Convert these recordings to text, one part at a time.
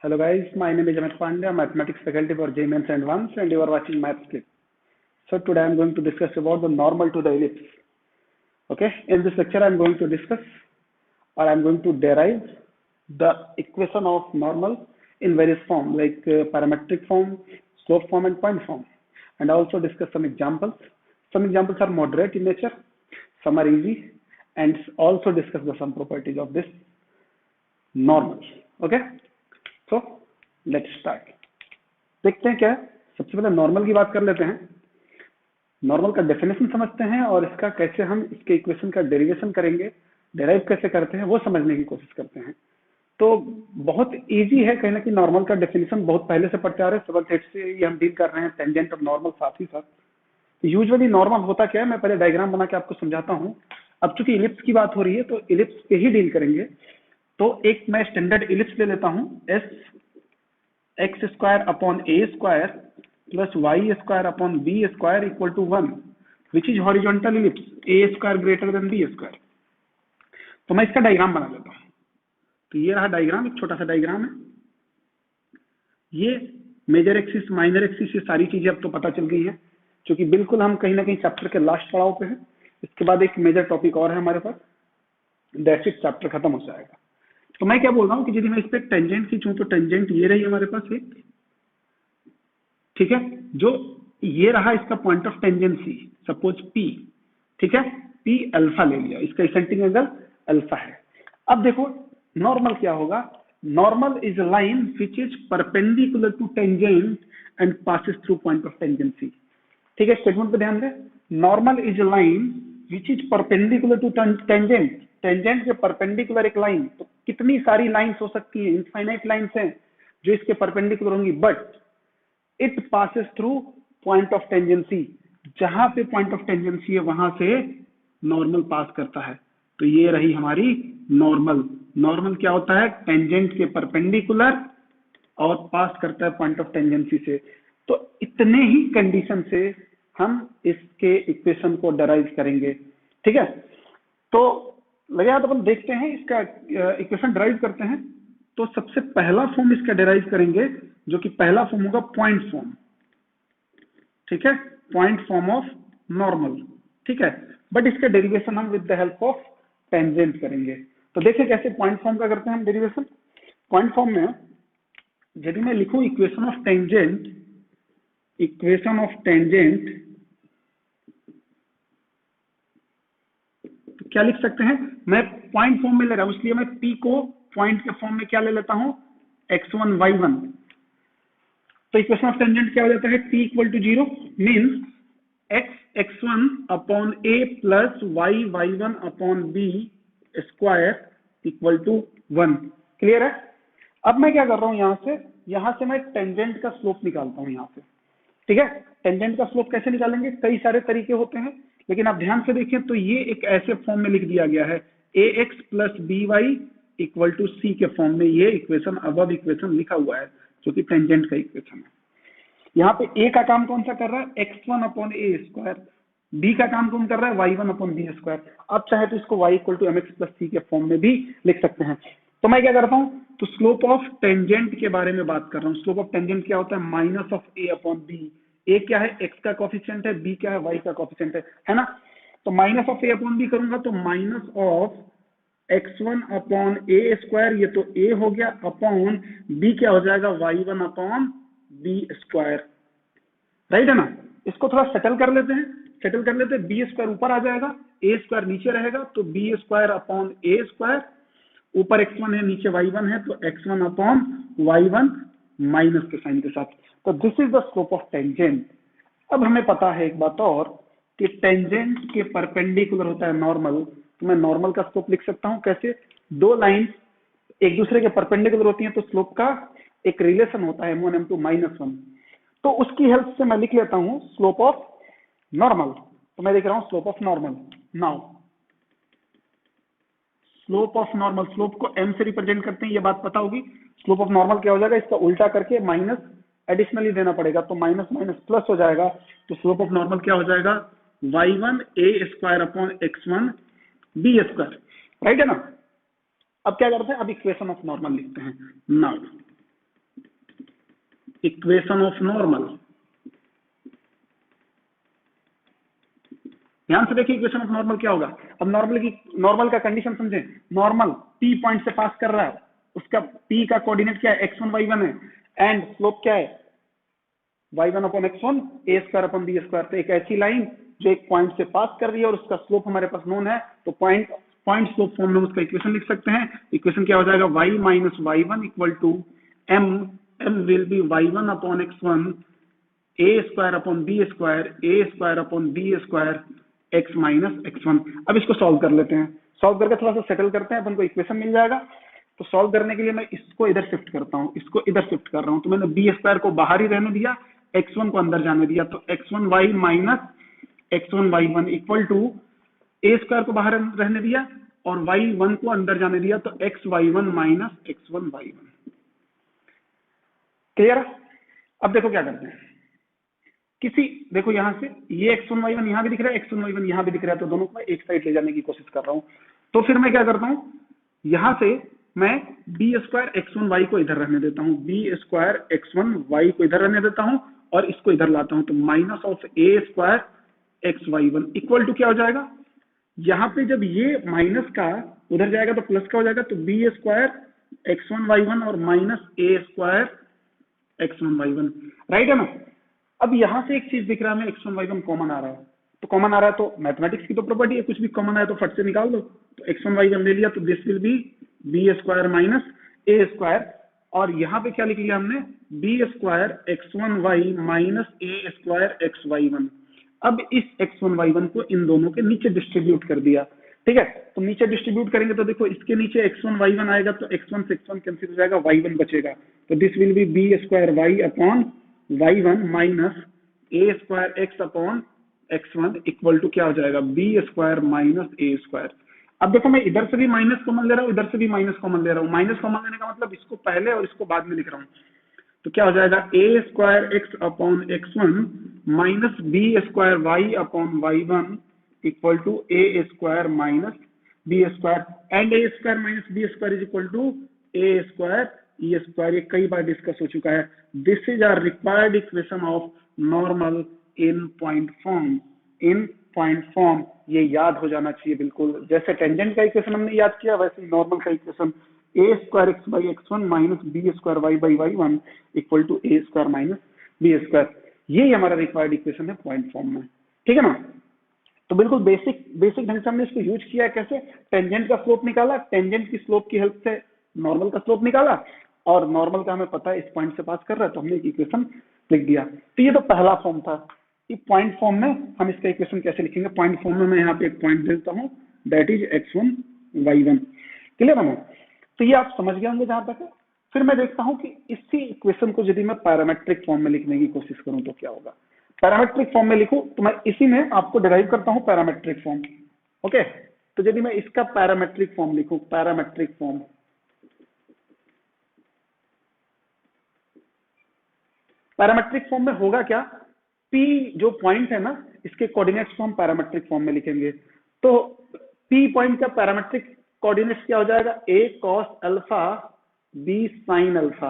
Hello guys, my name is Amit Pandya, mathematics faculty for JEE Mains Advanced, and you are watching Maths Clip. So today I am going to discuss about the normal to the ellipse. Okay, in this lecture I am going to discuss or I am going to derive the equation of normal in various forms like parametric form, slope form and point form, and also discuss some examples. Some examples are moderate in nature, some are easy, and also discuss the some properties of this normal. Okay, so let's start. देखते हैं क्या है. सबसे पहले normal की बात कर लेते हैं. नॉर्मल का डेफिनेशन समझते हैं और इसका कैसे हम इसके इक्वेशन का डेरिवेशन करेंगे, डेराइव कैसे करते हैं वो समझने की कोशिश करते हैं. तो बहुत इजी है कहीं ना कहीं. नॉर्मल का डेफिनेशन बहुत पहले से पढ़ते आ रहे हैं, 7th 8th से ये हम डील कर रहे हैं. टेंजेंट और नॉर्मल साथ ही साथ. यूजुअली नॉर्मल होता क्या है, मैं पहले डायग्राम बना के आपको समझाता हूँ. अब चूंकि इलिप्स की बात हो रही है तो इलिप्स पे ही डील करेंगे. तो एक मैं स्टैंडर्ड इलिप्स ले लेता हूँ. As X square upon A square plus Y square upon B square equal to 1, which is horizontal ellipse A square greater than B square. तो मैं इसका डायग्राम बना लेता हूँ. तो ये रहा डायग्राम, एक छोटा सा डायग्राम है. ये मेजर एक्सिस, माइनर एक्सिस, ये सारी चीजें अब तो पता चल गई है, क्योंकि बिल्कुल हम कहीं ना कहीं चैप्टर के लास्ट पड़ाव पे हैं. इसके बाद एक मेजर टॉपिक और है हमारे पास, दैट्स इट, चैप्टर खत्म हो जाएगा. तो मैं क्या बोल रहा हूँ कि यदि मैं इस पे टेंजेंट खींचूं तो टेंजेंट ये रही हमारे पास एक, ठीक है, जो ये रहा इसका point of tangency, suppose P, ठीक है, P अल्फा ले लिया, इसका इसेंट्रिक एंगल अल्फा है. अब देखो नॉर्मल क्या होगा. Normal is a line which is perpendicular to tangent and passes through point of tangency. ठीक है, स्टेटमेंट पे ध्यान दें. Normal is a line which is perpendicular to tangent. Tangent के परपेंडिकुलर एक लाइन, तो कितनी सारी लाइंस हो सकती हैं, इनफाइनाइट लाइंस हैं जो इसके परपेंडिकुलर होंगी, but it passes through point of tangency. जहां पे पॉइंट ऑफ टेंजेंसी है वहां से नॉर्मल पास करता है. तो ये रही हमारी नॉर्मल. नॉर्मल क्या होता है, टेंजेंट के परपेंडिकुलर और पास करता है पॉइंट ऑफ टेंजेंसी से. तो इतने ही कंडीशन से हम इसके इक्वेशन को डराइव करेंगे. ठीक है, तो लगे हाथ अपन देखते हैं इसका इक्वेशन डराइव करते हैं. तो सबसे पहला फॉर्म इसका डराइव करेंगे, जो कि पहला फॉर्म होगा पॉइंट फॉर्म. ठीक है, पॉइंट फॉर्म ऑफ नॉर्मल. ठीक है, बट इसका डेरिवेशन हम with the help of tangent करेंगे. तो देखिए कैसे पॉइंट फॉर्म का करते हैं हम डेरिवेशन. पॉइंट फॉर्म में यदि मैं लिखूं equation of tangent, equation of tangent, तो क्या लिख सकते हैं. मैं पॉइंट फॉर्म में ले रहा हूं, इसलिए मैं P को पॉइंट के फॉर्म में क्या ले लेता हूं, x1 y1. तो इक्वेशन ऑफ टेंजेंट क्या हो जाता है, T equal to 0 means x x1 upon a plus y y1 upon b square equal to 1. Clear है. अब मैं क्या कर रहा हूं, यहां से मैं टेंजेंट का स्लोप निकालता हूं यहां से. ठीक है, टेंजेंट का स्लोप कैसे निकालेंगे, कई सारे तरीके होते हैं, लेकिन आप ध्यान से देखिए तो ये एक ऐसे फॉर्म में लिख दिया गया है, ax plus by equal to c के फॉर्म में. ये इक्वेशन, अबव इक्वेशन लिखा हुआ है, जो कि टेंजेंट का इक्वेशन है. यहाँ पे a का काम कौन सा कर रहा है, x1 अपॉन ए स्क्वायर. b का काम कौन कर रहा है, y1 अपॉन बी स्क्वायर. अब चाहे तो इसको y equal to mx plus c के फॉर्म में भी लिख सकते हैं. तो मैं क्या करता हूँ, तो स्लोप ऑफ टेंजेंट के बारे में बात कर रहा हूँ. स्लोप ऑफ टेंजेंट क्या होता है, minus of a upon B. A क्या है, x का कोफिशिएंट है, बी क्या है, y का कोफिशिएंट है ना. तो minus of a upon B करूंगा तो minus of x1 upon A square, ये तो a हो गया, अपॉन b क्या हो जाएगा, y1 upon B square. Right है ना. इसको थोड़ा सेटल कर लेते हैं. बी स्क्वायर ऊपर आ जाएगा, ए स्क्वायर नीचे रहेगा, तो बी स्क्वायर अपॉन ए स्क्वायर. ऊपर x1 है, नीचे y1 है, तो x1 अपॉन y1 माइनस के साइन के साथ. तो this is the slope of tangent. अब हमें पता है एक बात और, कि टेंजेंट के परपेंडिकुलर होता है नॉर्मल. तो मैं नॉर्मल का स्लोप लिख सकता हूं कैसे, दो लाइन एक दूसरे के परपेंडिकुलर होती हैं तो स्लोप का एक रिलेशन होता है m1 m2 -1. तो उसकी हेल्प से मैं लिख लेता हूं स्लोप ऑफ नॉर्मल. तो मैं लिख रहा हूं slope of normal. Now slope of normal, slope को m से रिप्रेजेंट करते हैं, ये बात पता होगी. स्लोप ऑफ नॉर्मल क्या हो जाएगा, इसका उल्टा करके माइनस एडिशनली देना पड़ेगा, तो माइनस माइनस प्लस हो जाएगा. तो स्लोप ऑफ नॉर्मल क्या हो जाएगा, y1 a square upon x1 b square. Right है ना. अब क्या करते हैं, अब इक्वेशन ऑफ नॉर्मल लिखते हैं. Now equation of normal. ध्यान से देखिए इक्वेशन ऑफ नॉर्मल क्या होगा। अब नॉर्मल का कंडीशन समझे। नॉर्मल P पॉइंट से पास कर रहा है, उसका P का कोऑर्डिनेट क्या है, x1 y1 है, एंड स्लोप क्या है, y1 upon x1 a square upon b square. तो एक ऐसी लाइन जो एक पॉइंट से पास कर रही है और उसका स्लोप हमारे पास नोन है, तो पॉइंट स्लोप फॉर्म में उसका इक्वेशन लिख सकते हैं। इक्वेशन क्या हो जाएगा, y minus y1 equal to m will be y1 upon x1 a square upon b square a square upon b square x minus x1। अब इसको सॉल्व कर लेते हैं। सॉल्व करके थोड़ा सा सेटल करते हैं, अपन को इक्वेशन मिल जाएगा। तो सॉल्व करने के लिए मैं इसको इधर शिफ्ट करता हूँ, इसको इधर शिफ्ट कर रहा हूँ। तो मैंने b स्क्वायर को बाहर ही रहने दिया, x1 को अंदर जाने दिया। तो x1y minus x1y1 equal to a square को बाहर रहने दिया और y1 को अंदर जाने दिया, तो xy1 माइनस x1y1। क्लियर? अब देखो क्या करते हैं। देखो यहां से ये x1 y1 यहां भी दिख रहा है, x1 y1 यहां भी दिख रहा है, तो दोनों को मैं एक साइड ले जाने की कोशिश कर रहा हूं। तो फिर मैं क्या करता हूं, यहां से मैं b स्क्वायर x1 y को इधर रहने देता हूं, b स्क्वायर x1 y को इधर रहने देता हूं और इसको इधर लाता हूं। तो minus of a square xy1 equal to क्या हो जाएगा, यहाँ पे जब ये माइनस का उधर जाएगा तो प्लस का हो जाएगा। तो b स्क्वायर x1 y1 और minus a square x1 y1, right है ना। अब यहां से एक चीज दिख रहा है, x1 y1 कॉमन आ रहा है। तो कॉमन आ रहा है तो मैथमेटिक्स की तो प्रॉपर्टी है, कुछ भी कॉमन आए तो फट से निकाल दो। तो x1 y1 ले लिया, तो this will be b square minus a square. और यहाँ पे क्या लिख लिया हमने, b square x1 y minus a square xy1। अब इस x1 y1 को इन दोनों के नीचे डिस्ट्रीब्यूट कर दिया, ठीक है। तो नीचे डिस्ट्रीब्यूट करेंगे तो देखो इसके नीचे x1 y1 आएगा, तो x1 से x1 कैंसिल हो जाएगा, y1 बचेगा। तो this will be b square y upon y1 minus a square x upon x1 equal to क्या हो जाएगा, b square minus a square. अब देखो मैं इधर से भी माइनस कॉमन ले रहा हूँ, इधर से भी माइनस कॉमन ले रहा हूँ। माइनस कॉमन लेने का मतलब इसको पहले और इसको बाद में लिख रहा हूँ। तो क्या हो जाएगा, a square x upon x1 minus b square y upon y1 equal to a square minus b square, and a square minus b square is equal to a square e square. ये कई बार discuss हो चुका है। This is our required equation of normal in point form. In point form ये याद हो जाना चाहिए बिल्कुल। जैसे टेंजेंट का इक्वेशन हमने याद किया, वैसे नॉर्मल का equation a square x by x1 minus b square y by y1 equal to a square minus b square. ये हमारा रिक्वायर्ड इक्वेशन है पॉइंट फॉर्म में, ठीक है ना। तो बिल्कुल बेसिक ढंग से हमने इसको यूज किया। कैसे, टेंजेंट का स्लोप निकाला, टेंजेंट की स्लोप की हेल्प से नॉर्मल का स्लोप निकाला, और नॉर्मल का हमें पता है इस पॉइंट से पास कर रहा है, तो हमने एक इक्वेशन लिख दिया। तो ये तो पहला फॉर्म था। कि पॉइंट फॉर्म में हम इसका इक्वेशन कैसे लिखेंगे। पॉइंट फॉर्म में मैं यहाँ पे एक पॉइंट देता हूँ, that is x1 y1। Clear है? तो ये आप समझ गए होंगे जहां तक है। फिर मैं देखता हूँ कि इसी इक्वेशन को यदि मैं पैरामेट्रिक फॉर्म में लिखने की कोशिश करूं तो क्या होगा। पैरामेट्रिक फॉर्म में लिखूं तो मैं इसी में आपको डिराइव करता हूं पैरामेट्रिक फॉर्म। ओके, तो यदि मैं इसका पैरामेट्रिक फॉर्म लिखूं, पैरामेट्रिक फॉर्म, पैरामेट्रिक फॉर्म में होगा क्या, P जो पॉइंट है ना, इसके कोऑर्डिनेट्स को हम पैरामेट्रिक फॉर्म में लिखेंगे। तो P पॉइंट का पैरामेट्रिक कोऑर्डिनेट्स क्या हो जाएगा, a cos alpha b sin alpha.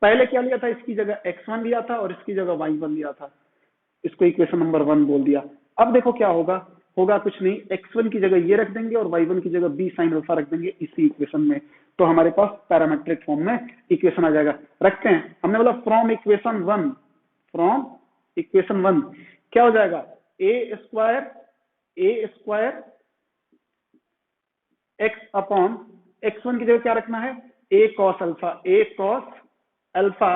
पहले क्या लिया था, इसकी जगह x1 लिया था और इसकी जगह y1 लिया था, इसको इक्वेशन नंबर 1 बोल दिया। अब देखो क्या होगा, होगा कुछ नहीं, x1 की जगह ये रख देंगे और y1 की जगह b sin अल्फा रख देंगे इसी इक्वेशन में। तो हमारे पास पैरामेट्रिक फॉर्म में इक्वेशन आ जाएगा। रखते हैं, हमने बोला फ्रॉम इक्वेशन 1, फ्रॉम इक्वेशन 1 क्या हो जाएगा, a square x upon x1 की जगह क्या रखना है, a cos alpha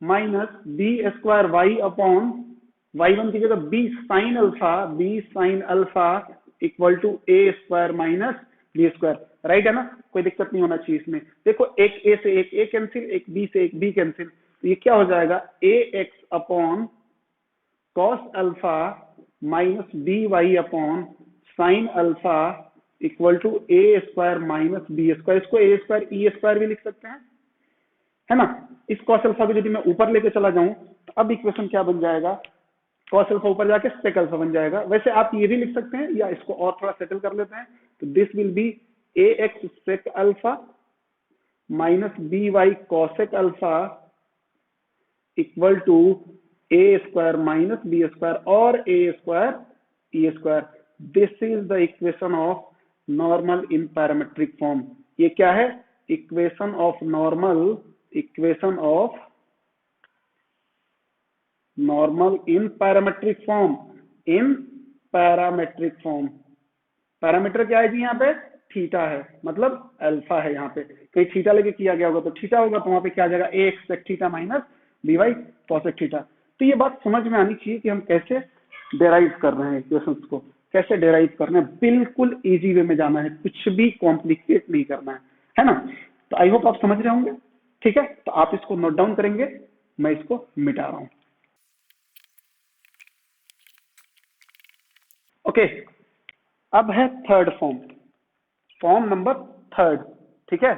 minus b square y upon y1 की जगह b sin alpha equal to a square minus b square. Right है ना, कोई दिक्कत नहीं होना चाहिए इसमें। देखो एक a से एक a कैंसिल, एक b से एक b कैंसिल, तो ये क्या हो जाएगा, ax upon cos alpha minus by upon sin alpha equal to a square minus b square. इसको a स्क्वायर e स्क्वायर भी लिख सकते हैं, है ना। इस cos अल्फा को यदि मैं ऊपर लेके चला जाऊं तो अब इक्वेशन क्या बन जाएगा, cos अल्फा ऊपर जाके sec अल्फा बन जाएगा। वैसे आप ये भी लिख सकते हैं, या इसको और थोड़ा सेटल कर लेते हैं, तो this will be ax sec alpha minus by cosec alpha equal to A square minus B square और A square E square. This is the equation of normal in parametric form. ये क्या है? Equation of normal, equation of normal in parametric form, in parametric form. Parameter क्या है जी? यहाँ पे theta है, मतलब अल्फा है। यहाँ पे कहीं थीटा लेके किया गया होगा तो थीटा होगा, तो वहां पे क्या आ जाएगा? A X sec theta minus B Y cosec theta. तो ये बात समझ में आनी चाहिए कि हम कैसे डेराइव कर रहे हैं इक्वेशंस को, कैसे डेराइव करना है। बिल्कुल इजी वे में जाना है, कुछ भी कॉम्प्लिकेट नहीं करना है ना? तो आई होप आप समझ रहे होंगे। ठीक है, तो आप इसको नोट डाउन करेंगे, मैं इसको मिटा रहा हूं। ओके, अब है third form, form number third. ठीक है,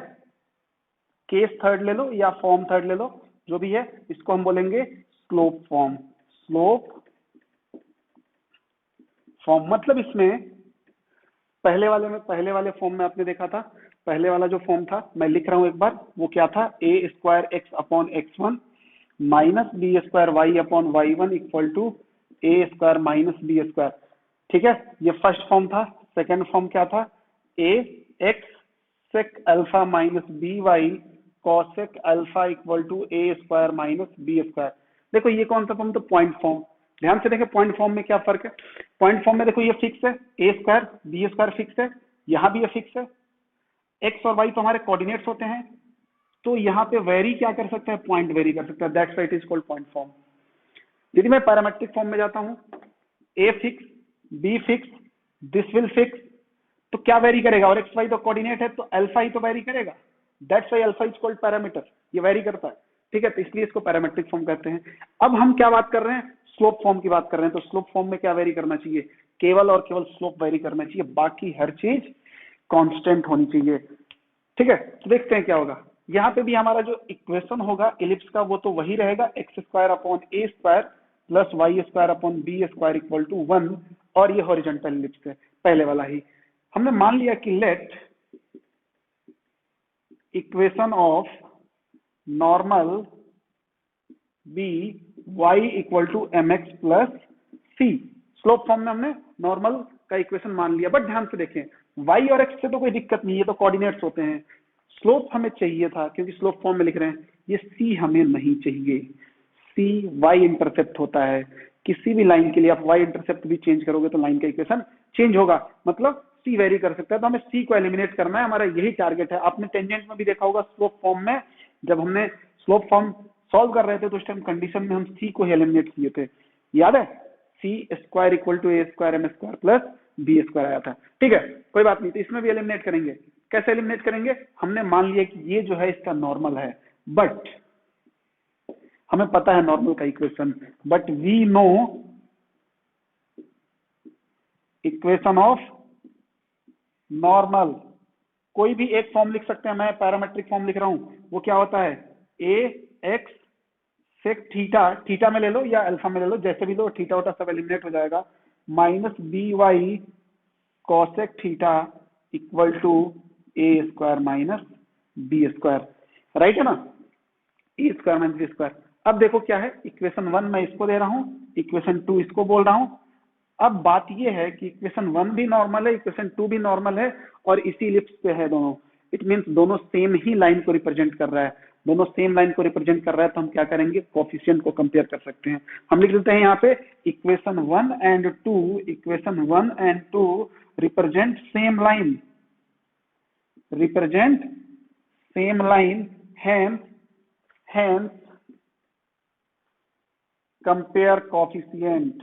केस थर्ड ले लो या फॉर्म थर्ड ले लो, जो भी है, इसको हम बोलेंगे स्लोप फॉर्म। स्लोप फॉर्म मतलब इसमें पहले वाले फॉर्म में आपने देखा था, पहले वाला जो फॉर्म था, मैं लिख रहा हूं एक बार, वो क्या था? A square X upon X one minus B square Y upon Y one equal to A square minus B square. ठीक है, ये फर्स्ट फॉर्म था। सेकेंड फॉर्म क्या था? A X sec alpha minus B Y cosec alpha equal to A square minus B square. देखो ये कौन सा फॉर्म? तो पॉइंट फॉर्म। ध्यान से देखें पॉइंट फॉर्म में क्या फर्क है। पॉइंट फॉर्म में देखो ये फिक्स है, A square B square fix है, यहाँ भी ये फिक्स है। एक्स और वाई तो हमारे कोऑर्डिनेट्स होते हैं, तो यहाँ पे वेरी क्या कर सकता है? पॉइंट वेरी कर सकता है। That's why it is called point form. यदि मैं पैरामेट्रिक फॉर्म में जाता हूँ, a fix B fix this will fix, तो क्या वेरी करेगा? और एक्स वाई तो कोऑर्डिनेट है, तो अल्फा ही तो वेरी करेगा। That's why alpha is called parameter, ये वेरी करता है। ठीक है, तो इसलिए इसको पैरामेट्रिक फॉर्म कहते हैं। अब हम क्या बात कर रहे हैं? स्लोप फॉर्म की बात कर रहे हैं। तो स्लोप फॉर्म में क्या वेरी करना चाहिए? केवल और केवल स्लोप वेरी करना चाहिए, बाकी हर चीज कांस्टेंट होनी चाहिए। ठीक है, तो देखते हैं क्या होगा। यहाँ पे भी हमारा जो इक्वेशन होगा इलिप्स का, वो तो वही रहेगा, x square upon A square plus Y square upon B square equal to 1, और ये हॉरिजॉन्टल इलिप्स है, पहले वाला ही। हमने मान लिया कि let equation of normal be y equal to M x plus c. Slope form में हमने नॉर्मल का इक्वेशन मान लिया, बट ध्यान से देखें, वाई और एक्स से तो कोई दिक्कत नहीं है, तो कोऑर्डिनेट्स होते हैं। स्लोप हमें चाहिए था, क्योंकि स्लोप फॉर्म में लिख रहे हैं, ये सी हमें नहीं चाहिए। सी वाई इंटरसेप्ट होता है। किसी भी लाइन के लिए आप वाई इंटरसेप्ट भी चेंज करोगे तो लाइन का इक्वेशन चेंज होगा, मतलब सी वेरी कर सकता है। तो हमें सी को एलिमिनेट करना है, हमारा यही टारगेट है। आपने टेंजेंट में भी देखा होगा स्लोप फॉर्म में, जब हमने स्लोप फॉर्म सॉल्व कर रहे थे तो उस टाइम कंडीशन में हम सी को ही एलिमिनेट किए थे, याद है? C square equal to A square M square plus B square आया था। ठीक है, कोई बात नहीं, तो इसमें भी एलिमिनेट करेंगे। कैसे एलिमिनेट करेंगे? हमने मान लिया कि ये जो है इसका नॉर्मल है, बट हमें पता है नॉर्मल का equation, but we know equation of normal. कोई भी एक फॉर्म लिख सकते हैं, मैं पैरामेट्रिक फॉर्म लिख रहा हूं, वो क्या होता है? A X sec theta, theta में ले लो या अल्फा में ले लो, जैसे भी लो, थीटा वोटा सब एलिमिनेट हो जाएगा, minus B Y cosec theta equal to A square minus B square. Right है ना? A square minus B square. अब देखो क्या है, इक्वेशन 1 मैं इसको दे रहा हूं, इक्वेशन 2 इसको बोल रहा हूं। अब बात ये है कि इक्वेशन 1 भी नॉर्मल है, इक्वेशन 2 भी नॉर्मल है, और इसी इलिप्स पे है दोनों। इट मींस दोनों सेम ही लाइन को रिप्रेजेंट कर रहा है, दोनों सेम लाइन को रिप्रेजेंट कर रहा है। तो हम क्या करेंगे? कोफिशिएंट को कंपेयर कर सकते हैं। हम लिख देते हैं यहाँ पे equation 1 and 2, equation 1 and 2 represent same line, represent same line, hence compare coefficient.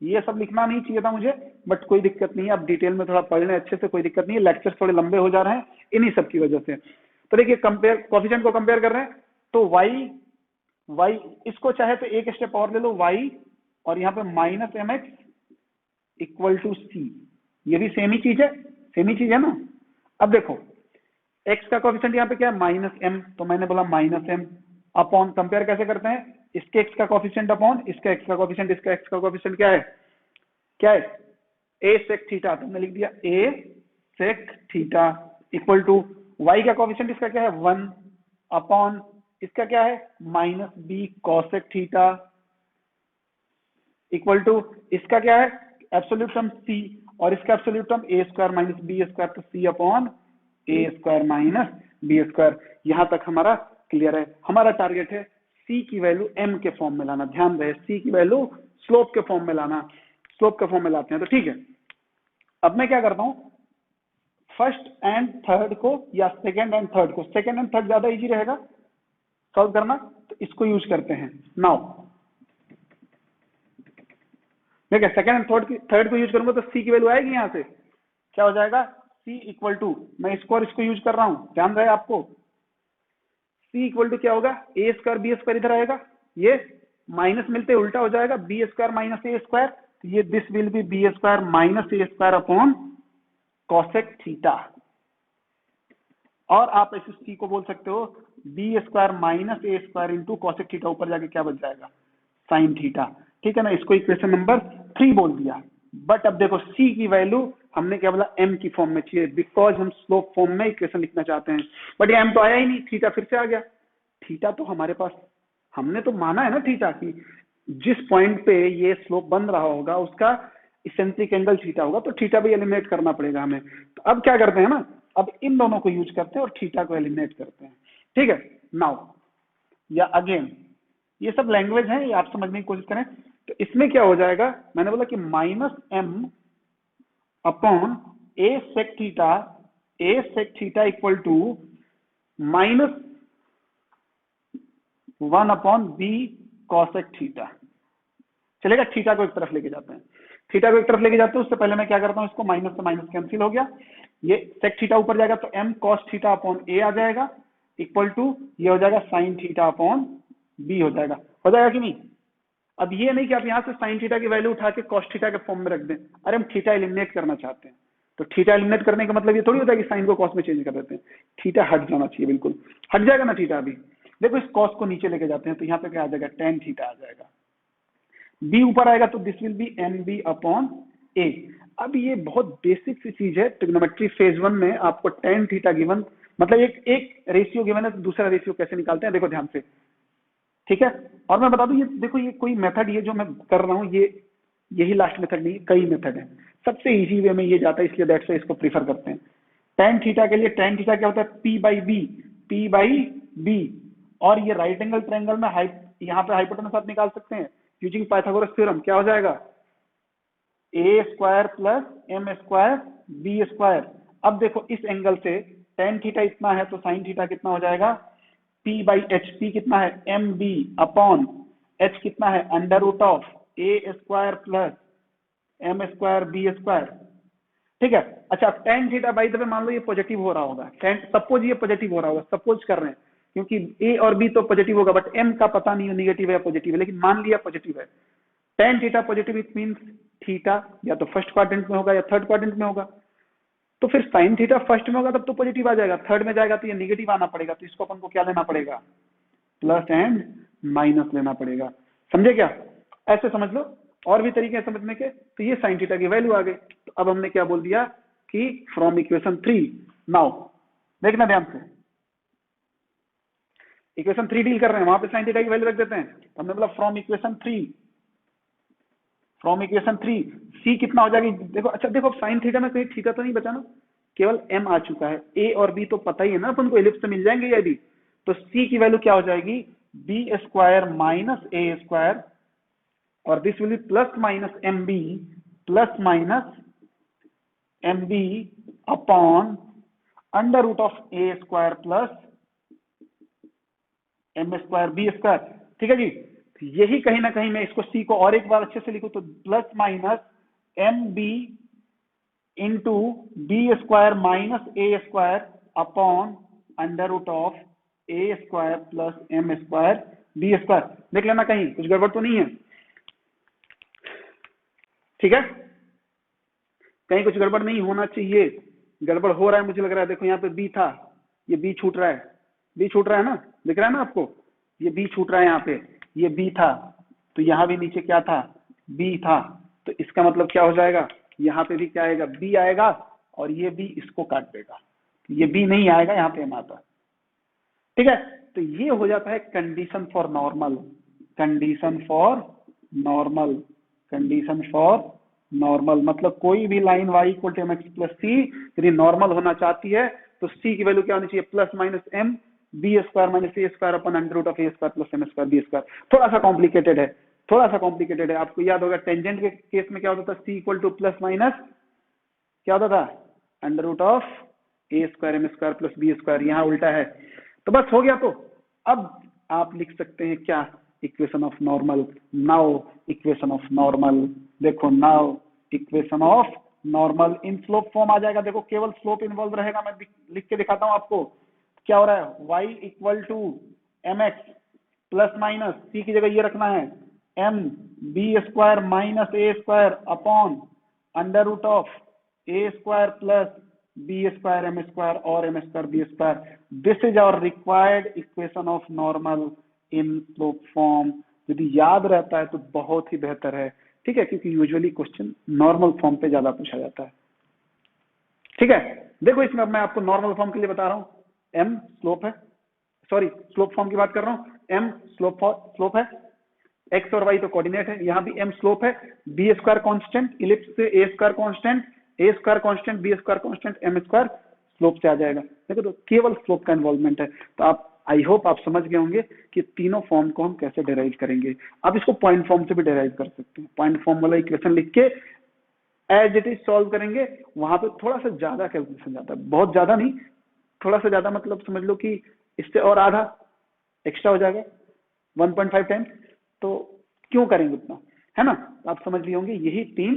ये सब लिखना नहीं चाहिए था मुझे, बट कोई दिक्कत नहीं है, अब डिटेल में थोड़ा पढ़ लें अच्छे से, कोई दिक्कत नहीं है। लेक्चर्स थोड़े लंबे हो जा रहे हैं इन्हीं सब की वजह से। तो देखिए, कंपेयर कोफिशिएंट को कंपेयर कर रहे हैं, तो y इसको चाहे तो एक स्टेप और ले लो, y और यहाँ पे minus M X equal to C, ये भी सेम ही चीज है, सेम ही चीज है ना? अब देखो x का कोफिशिएंट यहाँ पे क्या है? माइनस एम, तो मैंने बोला माइनस एम अपॉन, कंपेयर कैसे करते हैं? इसके x का कोफिशिएंट अपॉन इसका x का कोफिशिएंट, इसका x का कोफिशिएंट क्या है? क्या है? a सेक थीटा, तो मैंने लिख दिया a sec theta equal to y का कोफिशिएंट इसका क्या है? 1 अपॉन इसका क्या है minus b cosec theta equal to इसका क्या है एब्सोल्यूट टर्म सी और इसका absolute term a square minus B square तो सी अपॉन ए स्क्वायर माइनस बी स्क्वायर। यहां तक हमारा क्लियर है। हमारा टारगेट है सी की वैल्यू एम के फॉर्म में लाना। ध्यान रहे सी की वैल्यू स्लोप के फॉर्म में लाना। स्लोप के फॉर्म में लाते हैं तो ठीक है। अब मैं क्या करता हूं फर्स्ट एंड थर्ड को या सेकेंड एंड थर्ड को, सेकेंड एंड थर्ड ज्यादा इजी रहेगा सॉल्व करना तो इसको यूज करते हैं। नाउ ठीक है सेकेंड एंड थर्ड को यूज करूंगा तो सी की वैल्यू आएगी यहां से क्या हो जाएगा सी इक्वल टू मैं इसको और इसको यूज कर रहा हूं ध्यान रहे आपको सी इक्वल टू क्या होगा ए स्क्वायर बी स्क्वायर इधर आएगा ये माइनस मिलते उल्टा हो जाएगा बी स्क्वायर माइनस ए स्क्वायर ये this will be B square minus A square upon cosec theta और आप इस सी को बोल सकते हो बी स्क्वायर माइनस ए स्क्वायर इंटू कॉसेक थीटा ऊपर जाके क्या बच जाएगा साइन थीटा। ठीक है ना इसको इक्वेशन नंबर 3 बोल दिया। बट अब देखो सी की वैल्यू हमने क्या बोला एम की फॉर्म में चाहिए बिकॉज हम स्लोप फॉर्म में इक्वेशन लिखना चाहते हैं। बट ये एम तो आया ही नहीं थीटा फिर से आ गया। थीटा तो हमारे पास हमने तो माना है ना थीटा की जिस पॉइंट पे ये स्लोप बन रहा होगा उसका इसेंट्रिक एंगल थीटा होगा तो थीटा भी एलिमिनेट करना पड़ेगा हमें। तो अब क्या करते हैं ना अब इन दोनों को यूज करते हैं और थीटा को एलिमिनेट करते हैं। ठीक है नाउ या अगेन ये सब लैंग्वेज है ये आप समझने की कोशिश करें। तो इसमें क्या हो जाएगा मैंने बोला कि minus m upon a sec theta equal to minus 1 upon b cosec theta. चलेगा थीटा को एक तरफ लेके जाते हैं। थीटा को एक तरफ लेके जाते हैं उससे पहले मैं क्या करता हूं इसको माइनस से माइनस कैंसिल हो गया ये सेक थीटा ऊपर जाएगा तो एम कॉस थीटा अपॉन ए आ जाएगा इक्वल टू ये हो जाएगा साइन थीटा अपॉन बी हो जाएगा कि नहीं। अब ये नहीं कि आप यहां से साइन थीटा की वैल्यू उठा के कॉस थीटा के फॉर्म में रख दें। अरे हम थीटा एलिमिनेट करना चाहते हैं तो थीटा एलिमिनेट करने का मतलब ये थोड़ी होता है कि साइन को कॉस में चेंज कर देते हैं। थीटा हट जाना चाहिए बिल्कुल हट जाएगा ना थीटा। अभी देखो इस कॉस को नीचे लेके जाते हैं तो यहाँ पे क्या आ जाएगा टेन थीटा आ जाएगा बी ऊपर आएगा तो this will be M B upon A. अब ये बहुत बेसिक सी चीज है ट्रिग्नोमेट्री फेज 1 में आपको टेन थीटा गिवन मतलब एक रेशियो गिवन है तो दूसरा रेशियो कैसे निकालते हैं देखो ध्यान से। ठीक है और मैं बता दूं ये देखो ये कोई मेथड ये जो मैं कर रहा हूं ये यही लास्ट मेथड नहीं कई मेथड है सबसे इजी वे में ये जाता है इसलिए दैट्स व्हाई इसको प्रीफर करते हैं। टेन थीटा के लिए टेन थीटा क्या होता है पी बाई बी और ये राइट एंगल ट्रायंगल में यहाँ पे हाइपोटेनस आप निकाल सकते हैं यूजिंग पाइथागोरस थ्योरम क्या हो जाएगा A square plus M square B square. अब देखो इस एंगल से टेन थीटा इतना है तो साइन थीटा कितना हो जाएगा P बाई एच पी कितना है एम बी अपॉन एच कितना है under root of A square plus M square B square. ठीक है अच्छा tan theta by the way मान लो ये पॉजिटिव हो रहा होगा सपोज ये पॉजिटिव हो रहा होगा सपोज कर रहे हैं क्योंकि ए और बी तो पॉजिटिव होगा बट एम का पता नहीं है निगेटिव है या पॉजिटिव है लेकिन मान लिया पॉजिटिव है। Tan theta positive it means theta या तो फर्स्ट क्वाड्रेंट में होगा या थर्ड क्वाड्रेंट में होगा तो फिर साइन थीटा फर्स्ट में होगा तब तो पॉजिटिव आ जाएगा थर्ड में जाएगा तो ये निगेटिव आना पड़ेगा तो इसको अपन को क्या लेना पड़ेगा प्लस एंड माइनस लेना पड़ेगा। समझे क्या ऐसे समझ लो और भी तरीके हैं समझने के। तो ये साइन थीटा की वैल्यू आ गई तो अब हमने क्या बोल दिया कि फ्रॉम इक्वेशन 3 नाउ देखना ध्यान से इक्वेशन 3 डील कर रहे हैं वहां पे साइन थीटा की वैल्यू रख देते हैं तो हमने बोला फ्रॉम इक्वेशन 3 सी कितना हो जाएगी देखो। अच्छा देखो साइन थीटा में कहीं थीटा तो नहीं बचा ना केवल एम आ चुका है ए और बी तो पता ही है ना अपन को एलिप्स से मिल जाएंगे ये भी। तो सी की वैल्यू क्या हो जाएगी बी स्क्वायर माइनस ए स्क्वायर और this will be plus minus m B upon under root of A square plus M square B square. ठीक है जी यही कहीं ना कहीं मैं इसको सी को और एक बार अच्छे से लिखूं तो plus minus m b into b square minus A square upon under root of A square plus M square B square. देख लेना कहीं कुछ गड़बड़ तो नहीं है। ठीक है कहीं कुछ गड़बड़ नहीं होना चाहिए गड़बड़ हो रहा है मुझे लग रहा है। देखो यहाँ पे बी था ये बी छूट रहा है ना दिख रहा है ना आपको ये बी छूट रहा है यहाँ पे ये बी था तो यहाँ भी नीचे क्या था बी था तो इसका मतलब क्या हो जाएगा यहाँ पे भी क्या आएगा बी आएगा और ये बी इसको काट देगा ये बी नहीं आएगा यहाँ पे एम आता। ठीक है तो ये हो जाता है condition for normal, condition for normal, condition for normal. मतलब कोई भी line y equal to mx plus C यदि नॉर्मल होना चाहती है तो c की वैल्यू क्या होनी चाहिए, plus minus m b square minus A square upon under root of A square plus M square B square. थोड़ा सा कॉम्प्लिकेटेड है, थोड़ा सा कॉम्प्लिकेटेड है। आपको याद होगा टेंजेंट के केस में क्या होता था, c equal to plus minus क्या होता था, under root of A square M square plus B square. यहाँ उल्टा है। तो बस हो गया। तो अब आप लिख सकते हैं क्या, equation of normal. Now equation of normal, देखो now equation of normal in slope form आ जाएगा। देखो केवल स्लोप इन्वॉल्व रहेगा, मैं लिख के दिखाता हूं आपको क्या हो रहा है। y equal to M x plus minus C की जगह ये रखना है M B square minus A square upon under root of A square plus B square M square और M square B square. This is our required equation of normal in slope form. यदि याद रहता है तो बहुत ही बेहतर है, ठीक है, क्योंकि यूजुअली क्वेश्चन नॉर्मल फॉर्म पे ज्यादा पूछा जाता है। ठीक है, देखो इसमें मैं आपको नॉर्मल फॉर्म के लिए बता रहा हूं, m स्लोप है, सॉरी स्लोप फॉर्म की बात कर रहा हूं, m स्लोप है, x और y तो कोऑर्डिनेट है, यहां भी m स्लोप है, b स्क्वायर कांस्टेंट इलिप्स से a square constant, a square constant b square constant m square slope से आ जाएगा। देखो तो केवल स्लोप का इन्वॉल्वमेंट है। तो आप आई होप आप समझ गए होंगे कि तीनों फॉर्म को हम कैसे डिराइव करेंगे। आप इसको पॉइंट फॉर्म से भी डिराइव कर सकते हैं। पॉइंट फॉर्म वाला इक्वेशन लिख के एज इट इज सॉल्व करेंगे, वहां पे थोड़ा सा ज्यादा कैलकुलेशन जाता है, बहुत ज्यादा नहीं, थोड़ा सा ज्यादा, मतलब समझ लो कि इससे और आधा एक्स्ट्रा हो जाएगा 1.5 टाइम्स। तो क्यों करेंगे उतना, है ना। आप समझ लिए होंगे यही तीन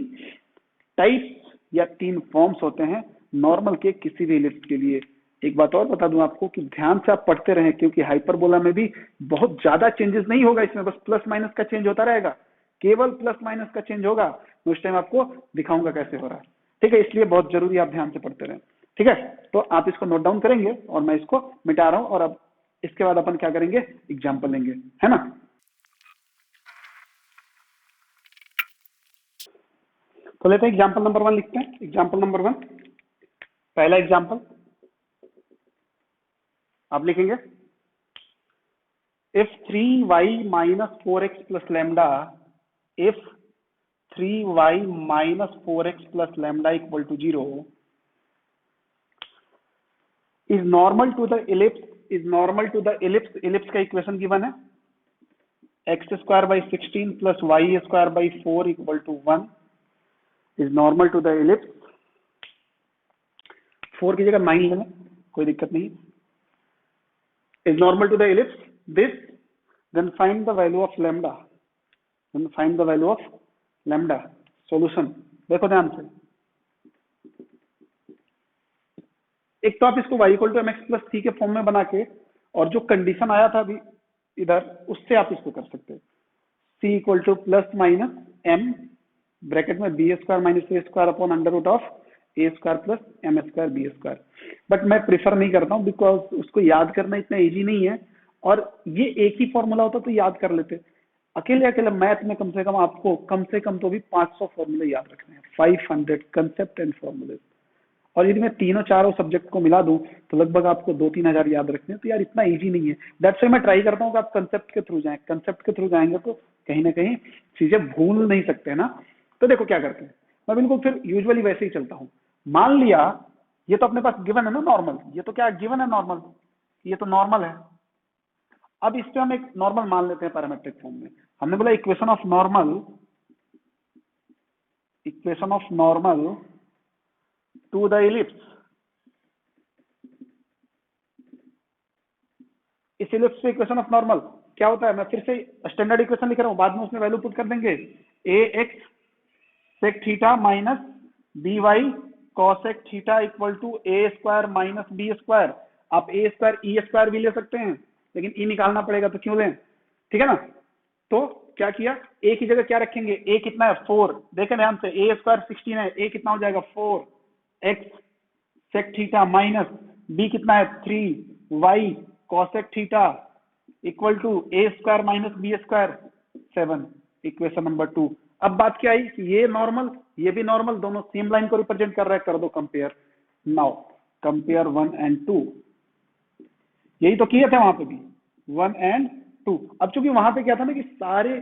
टाइप्स या तीन फॉर्म्स होते हैं नॉर्मल के किसी भी इलिप्स के लिए। एक बात और बता दूं आपको कि ध्यान से आप पढ़ते रहें, क्योंकि हाइपरबोला में भी बहुत ज्यादा चेंजेस नहीं होगा इसमें, बस प्लस माइनस का चेंज होता रहेगा, केवल प्लस माइनस का चेंज होगा। तो उस टाइम आपको दिखाऊंगा कैसे हो रहा है, ठीक है। इसलिए बहुत जरूरी आप ध्यान से पढ़ते रहें, ठीक है। तो आप इसको नोट डाउन करेंगे और मैं इसको मिटा रहा हूं, और अब इसके बाद अपन क्या करेंगे, एग्जाम्पल लेंगे, है ना। तो लेते हैं एग्जाम्पल नंबर 1 लिखते हैं। एग्जाम्पल नंबर 1, पहला एग्जाम्पल आप लिखेंगे, if 3y minus 4x plus lambda, if 3y minus 4x plus lambda equal to 0 is normal to the ellipse, is normal to the ellipse, ellipse का इक्वेशन गिवन है x square by 16 plus y square by 4 equal to 1 is normal to the ellipse। 4 की जगह 9 लेना, कोई दिक्कत नहीं, is normal to the ellipse this, then find the value of lambda, then find the value of lambda। solution देखो ध्यान से, एक तो आप इसको y equal to M x plus C के फॉर्म में बना के, और जो कंडीशन आया था अभी इधर उससे आप इसको कर सकते हैं, c equal to plus minus m bracket में B square minus A square upon under root of A square plus M square B square. But मैं प्रिफर नहीं करता हूँ, बिकॉज उसको याद करना इतना इजी नहीं है, और ये एक ही फॉर्मूला होता तो याद कर लेते। अकेले अकेले मैथ में कम से कम आपको कम से कम तो भी 500 फॉर्मूले याद रखने हैं, 500 कंसेप्ट एंड फॉर्मूले। और यदि मैं तीनों चारों सब्जेक्ट को मिला दूं तो लगभग आपको 2-3 हजार याद रखने हैं। तो यार इतना इजी नहीं है, दैट्स व्हाई मैं ट्राई करता हूँ कि आप कंसेप्ट के थ्रू जाएं। कंसेप्ट के थ्रू जाएंगे तो कहीं ना कहीं चीजें भूल नहीं सकते ना। तो देखो क्या करते हैं, मैं बिल्कुल फिर यूजुअली वैसे ही चलता हूँ। मान लिया ये तो अपने पास गिवन है ना नॉर्मल, ये तो क्या गिवन है नॉर्मल, ये तो नॉर्मल है। अब इस पे हम एक नॉर्मल मान लेते हैं पैरामेट्रिक फॉर्म में। हमने बोला equation of normal, equation of normal to the ellipse, इस इलिप्स पे इक्वेशन ऑफ नॉर्मल क्या होता है, मैं फिर से स्टैंडर्ड इक्वेशन लिख रहा हूं, बाद में उसमें वैल्यू पुट कर देंगे, A X sec theta minus B Y cosec theta equal to A square minus B square. आप ए स्क्वायर ई स्क्वायर भी ले सकते हैं, लेकिन ई निकालना पड़ेगा तो क्यों लें, ठीक है ना। तो क्या किया, ए की जगह क्या रखेंगे, ए कितना है 4, देखें ध्यान से, ए स्क्वायर 16 है, ए कितना हो जाएगा 4 x sec theta minus B कितना है 3 y cosec theta equal to A square minus B square 7, equation number 2। अब बात क्या आई कि ये नॉर्मल ये भी नॉर्मल, दोनों सेम लाइन को रिप्रेजेंट कर रहा है, कर दो कंपेयर। नाउ कंपेयर 1 and 2, यही तो किए थे वहां पे भी, 1 एंड 2। अब चूंकि वहां पे क्या था ना कि सारे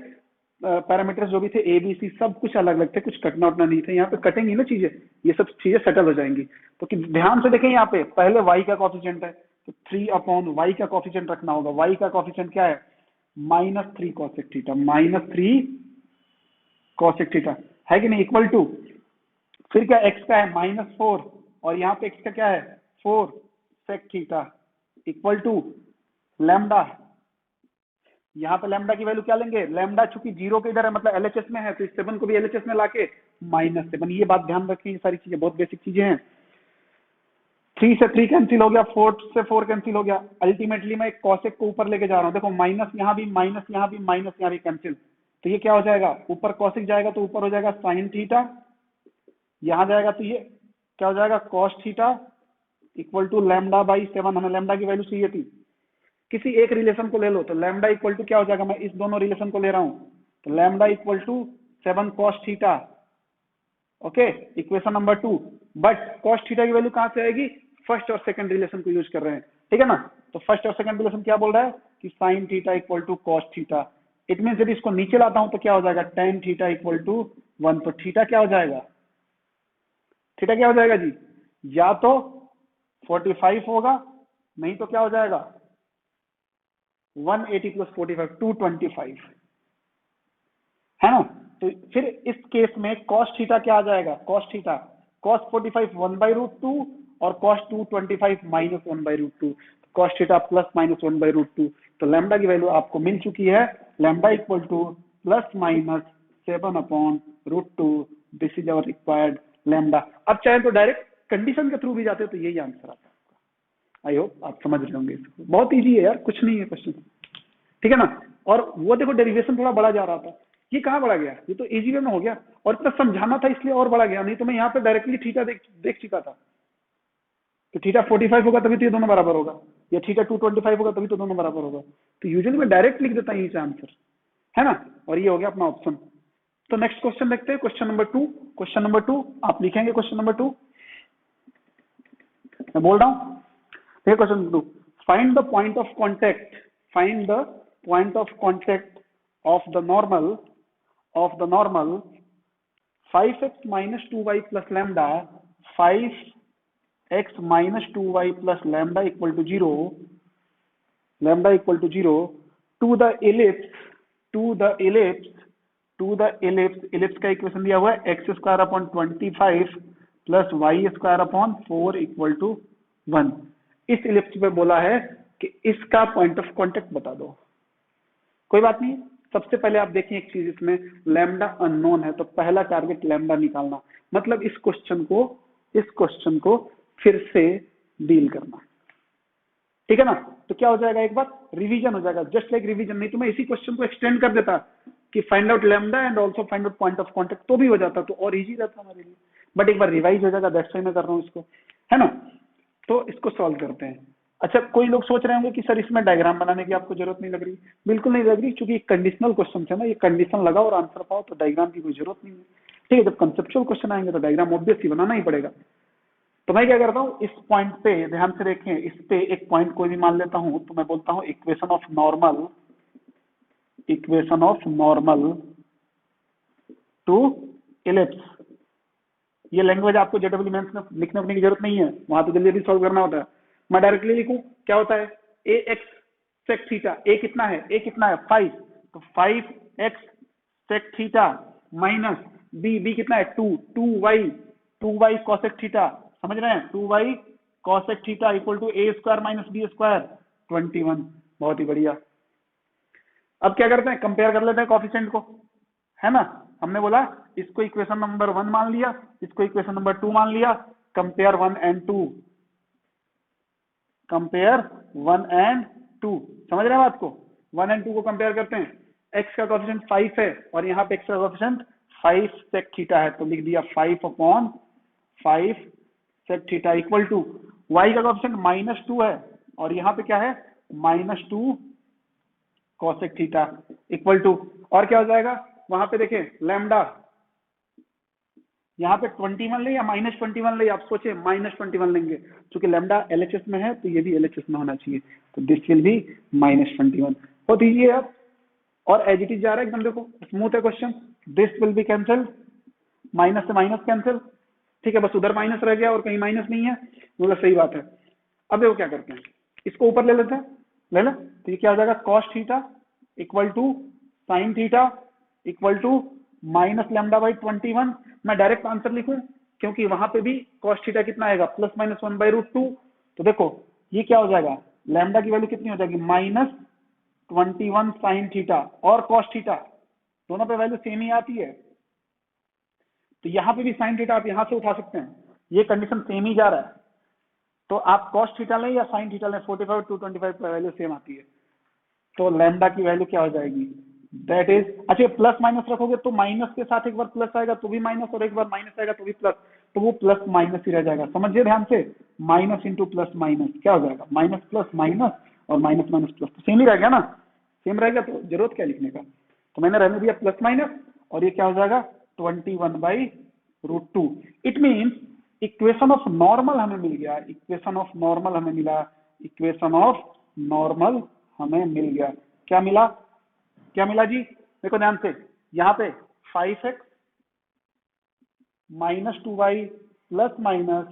पैरामीटर्स जो भी थे ए बी सी सब कुछ अलग अलग थे, कुछ कटना उटना नहीं थे। यहाँ पे कटेंगी ना चीजें, ये सब चीजें सेटल हो जाएंगी। तो कि ध्यान से देखें, यहाँ पे पहले y का कॉफिशिएंट है तो 3/y का कॉफिशिएंट रखना होगा। y का कॉफिशिएंट क्या है? -3 cosec थीटा, -3 cosec थीटा है कि नहीं, इक्वल टू फिर क्या x का है -4 और यहाँ पे x का क्या है 4 sec theta equal to lambda. यहाँ पे लैम्डा की वैल्यू क्या लेंगे? लैम्डा चूंकि 0 के इधर है मतलब एलएचएस में है, तो इस 7 को भी एलएचएस में लाके -7। ये बात ध्यान रखें, ये सारी चीजें बहुत बेसिक चीजें हैं। 3 से 3 कैंसिल हो गया, 4 से 4 कैंसिल हो गया। अल्टीमेटली मैं एक कॉसेक को ऊपर लेके जा रहा हूँ। देखो माइनस यहाँ भी, माइनस यहाँ भी, माइनस यहाँ भी कैंसिल। तो ये क्या हो जाएगा? ऊपर कॉसेक जाएगा तो ऊपर हो जाएगा साइन थीटा, यहाँ जाएगा तो ये क्या हो जाएगा? Cos theta equal to lambda by 7। हमें लैम्डा की वैल्यू चाहिए थी। किसी एक रिलेशन को ले लो तो लैम्डा इक्वल टू क्या हो जाएगा? मैं इस दोनों रिलेशन को ले रहा हूं तो lambda equal to 7 cos theta. Okay, equation number 2। But cos theta की वैल्यू कहां से आएगी? फर्स्ट और सेकंड रिलेशन को यूज कर रहे हैं, ठीक है ना। तो फर्स्ट और सेकंड रिलेशन क्या बोल रहा है कि sine theta equal to cos theta. It mean यदि इसको नीचे लाता हूं तो क्या हो जाएगा? Tan theta equal to 1। तो थीटा क्या हो जाएगा? थीटा क्या हो जाएगा जी? या तो 45 होगा, नहीं तो क्या हो जाएगा? 180 प्लस 45 225 है ना। तो फिर इस केस में cos थीटा क्या आ जाएगा? cos थीटा cos 45 1/√2 और cos 225 -1/√2। cos theta plus minus 1/√2। तो लैम्डा की वैल्यू आपको मिल चुकी है, lambda equal to +/7/√2। This is our required lambda. अब चाहे तो डायरेक्ट कंडीशन के थ्रू भी जाते तो यही आंसर आता है। आई होप आप समझ रहे होंगे इसको। बहुत इजी है यार, कुछ नहीं है क्वेश्चन, ठीक है ना। और वो देखो डेरिवेशन थोड़ा बड़ा जा रहा था, ये कहाँ बड़ा गया? ये तो इजी वे में हो गया, और इतना समझाना था इसलिए और बड़ा गया, नहीं तो मैं यहाँ पे डायरेक्टली थीटा देख चुका था कि थीटा 45 होगा तभी तो ये दोनों बराबर होगा, या थीटा 225 होगा तभी तो दोनों बराबर होगा। तो यूजुअली मैं डायरेक्ट लिख देता हूँ यही से आंसर, है ना। और ये हो गया अपना ऑप्शन। तो नेक्स्ट क्वेश्चन देखते हैं, क्वेश्चन नंबर 2। क्वेश्चन नंबर 2 आप लिखेंगे। क्वेश्चन नंबर 2 मैं बोल रहा हूँ, question number 2, find the point of contact, find the point of contact of the normal 5x minus 2y plus lambda 5x minus 2y plus lambda equal to 0 to the ellipse का equation दिया हुआ है x² 25 + y² 4 equal to 1। इस ellipse पे बोला है कि इसका पॉइंट ऑफ कांटेक्ट बता दो। कोई बात नहीं, सबसे पहले आप देखिए एक चीज, इसमें लैम्डा अननोन है तो पहला टारगेट लैम्डा निकालना, मतलब इस क्वेश्चन को फिर से डील करना, ठीक है ना। तो क्या हो जाएगा? एक बार रिवीजन हो जाएगा, जस्ट लाइक रिवीजन। नहीं तो मैं इसी क्वेश्चन को एक्सटेंड कर देता कि find out lambda and also find out point of contact, तो भी हो जाता, तो और इजी रहता हमारे लिए। बट एक बार रिवाइज हो जाएगा, दैट्स व्हाई मैं कर रहा हूँ इसको, है ना। तो इसको सॉल्व करते हैं। अच्छा, कोई लोग सोच रहे होंगे कि सर इसमें डायग्राम बनाने की आपको जरूरत नहीं लग रही। बिल्कुल नहीं लग रही, क्योंकि कंडीशनल क्वेश्चन है ना, ये कंडीशन लगाओ और आंसर पाओ, तो डायग्राम की कोई जरूरत नहीं है, ठीक है। जब कंसेप्चुअल क्वेश्चन आएंगे तो डायग्राम ऑब्वियसली बनाना ही पड़ेगा। तो मैं क्या करता हूँ, इस पॉइंट पे ध्यान से देखें, इस पे एक पॉइंट कोई भी मान लेता हूँ, तो मैं बोलता हूँ equation of normal to ellipse. ये लैंग्वेज आपको जेडब्ल्यू मेंस में लिखने की जरूरत नहीं है, वहां तो जल्दी जल्दी सॉल्व करना होता है। मैं डायरेक्टली लिखूं, क्या होता है? ax sec थीटा, a कितना है? 5, तो 5x sec theta minus b कितना है? 2y cosec थीटा, समझ रहे हैं? 2y cosec theta equal to a² minus b², 21। बहुत ही बढ़िया। अब क्या करते हैं? कंपेयर कर लेते हैं कॉफिशिएंट को, है ना। हमने बोला इसको इक्वेशन नंबर 1 मान लिया, इसको इक्वेशन नंबर 2 मान लिया। कंपेयर 1 एंड 2, समझ रहे हैं बात को? 1 एंड 2 को कंपेयर करते हैं। x का कोएफिशिएंट 5 है और यहाँ पे x का कोएफिशिएंट 5 sec थीटा है, तो लिख दिया 5/5 sec theta equal to y का कोएफिशिएंट -2 है और यहाँ पे क्या है? -2 cosec थीटा इक्वल टू, और क्या हो जाएगा? वहां पे देखें लैम्डा यहाँ पे 21 ले या -21 ले, आप सोचे -21 लेंगे, क्योंकि लैम्डा LHS में है तो ये भी LHS में होना चाहिए, तो दिस विल बी -21 हो दीजिए आप। और एज इट इज जा रहा है एकदम, देखो स्मूथ है question, this will B cancel, minus से माइनस कैंसिल, ठीक है, बस उधर माइनस रह गया और कहीं माइनस नहीं है, मतलब सही बात है। अब देखो क्या करते हैं, इसको ऊपर ले लेते हैं, ले लो, तो ये क्या हो जाएगा, cos theta equal to sine theta equal to minus lambda by 21। मैं डायरेक्ट आंसर लिखूं, क्योंकि वहां पे भी cos थीटा कितना आएगा, +-1/√2। तो देखो ये क्या हो जाएगा, लैम्डा की वैल्यू कितनी हो जाएगी, -21 साइन थीटा और cos थीटा, दोनों पे वैल्यू सेम ही आती है, तो यहाँ पे भी साइन थीटा आप यहाँ से उठा सकते हैं, ये कंडीशन सेम ही जा रहा है, तो आप cos थीटा लें या साइन थीटा लें, 45 to 25 पर वैल्यू सेम आती है, तो लैम्डा की वैल्यू क्या हो जाएगी, दैट इज, अच्छा प्लस माइनस रखोगे तो माइनस के साथ एक बार प्लस आएगा तो भी माइनस, और एक बार माइनस आएगा तो भी प्लस, तो वो प्लस माइनस ही रह जाएगा, समझिए ध्यान से, माइनस इंटू प्लस माइनस क्या हो जाएगा, माइनस प्लस माइनस और माइनस माइनस प्लस, तो सेम ही रह गया ना, सेम रहेगा तो जरूरत क्या लिखने का, तो मैंने रहने दिया प्लस माइनस, और ये क्या हो जाएगा 21/√2। It means equation of normal हमें मिल गया, इक्वेशन ऑफ नॉर्मल हमें मिला, इक्वेशन ऑफ नॉर्मल हमें मिल गया, क्या मिला, क्या मिला जी, देखो ध्यान से, यहाँ पे 5x - 2y plus minus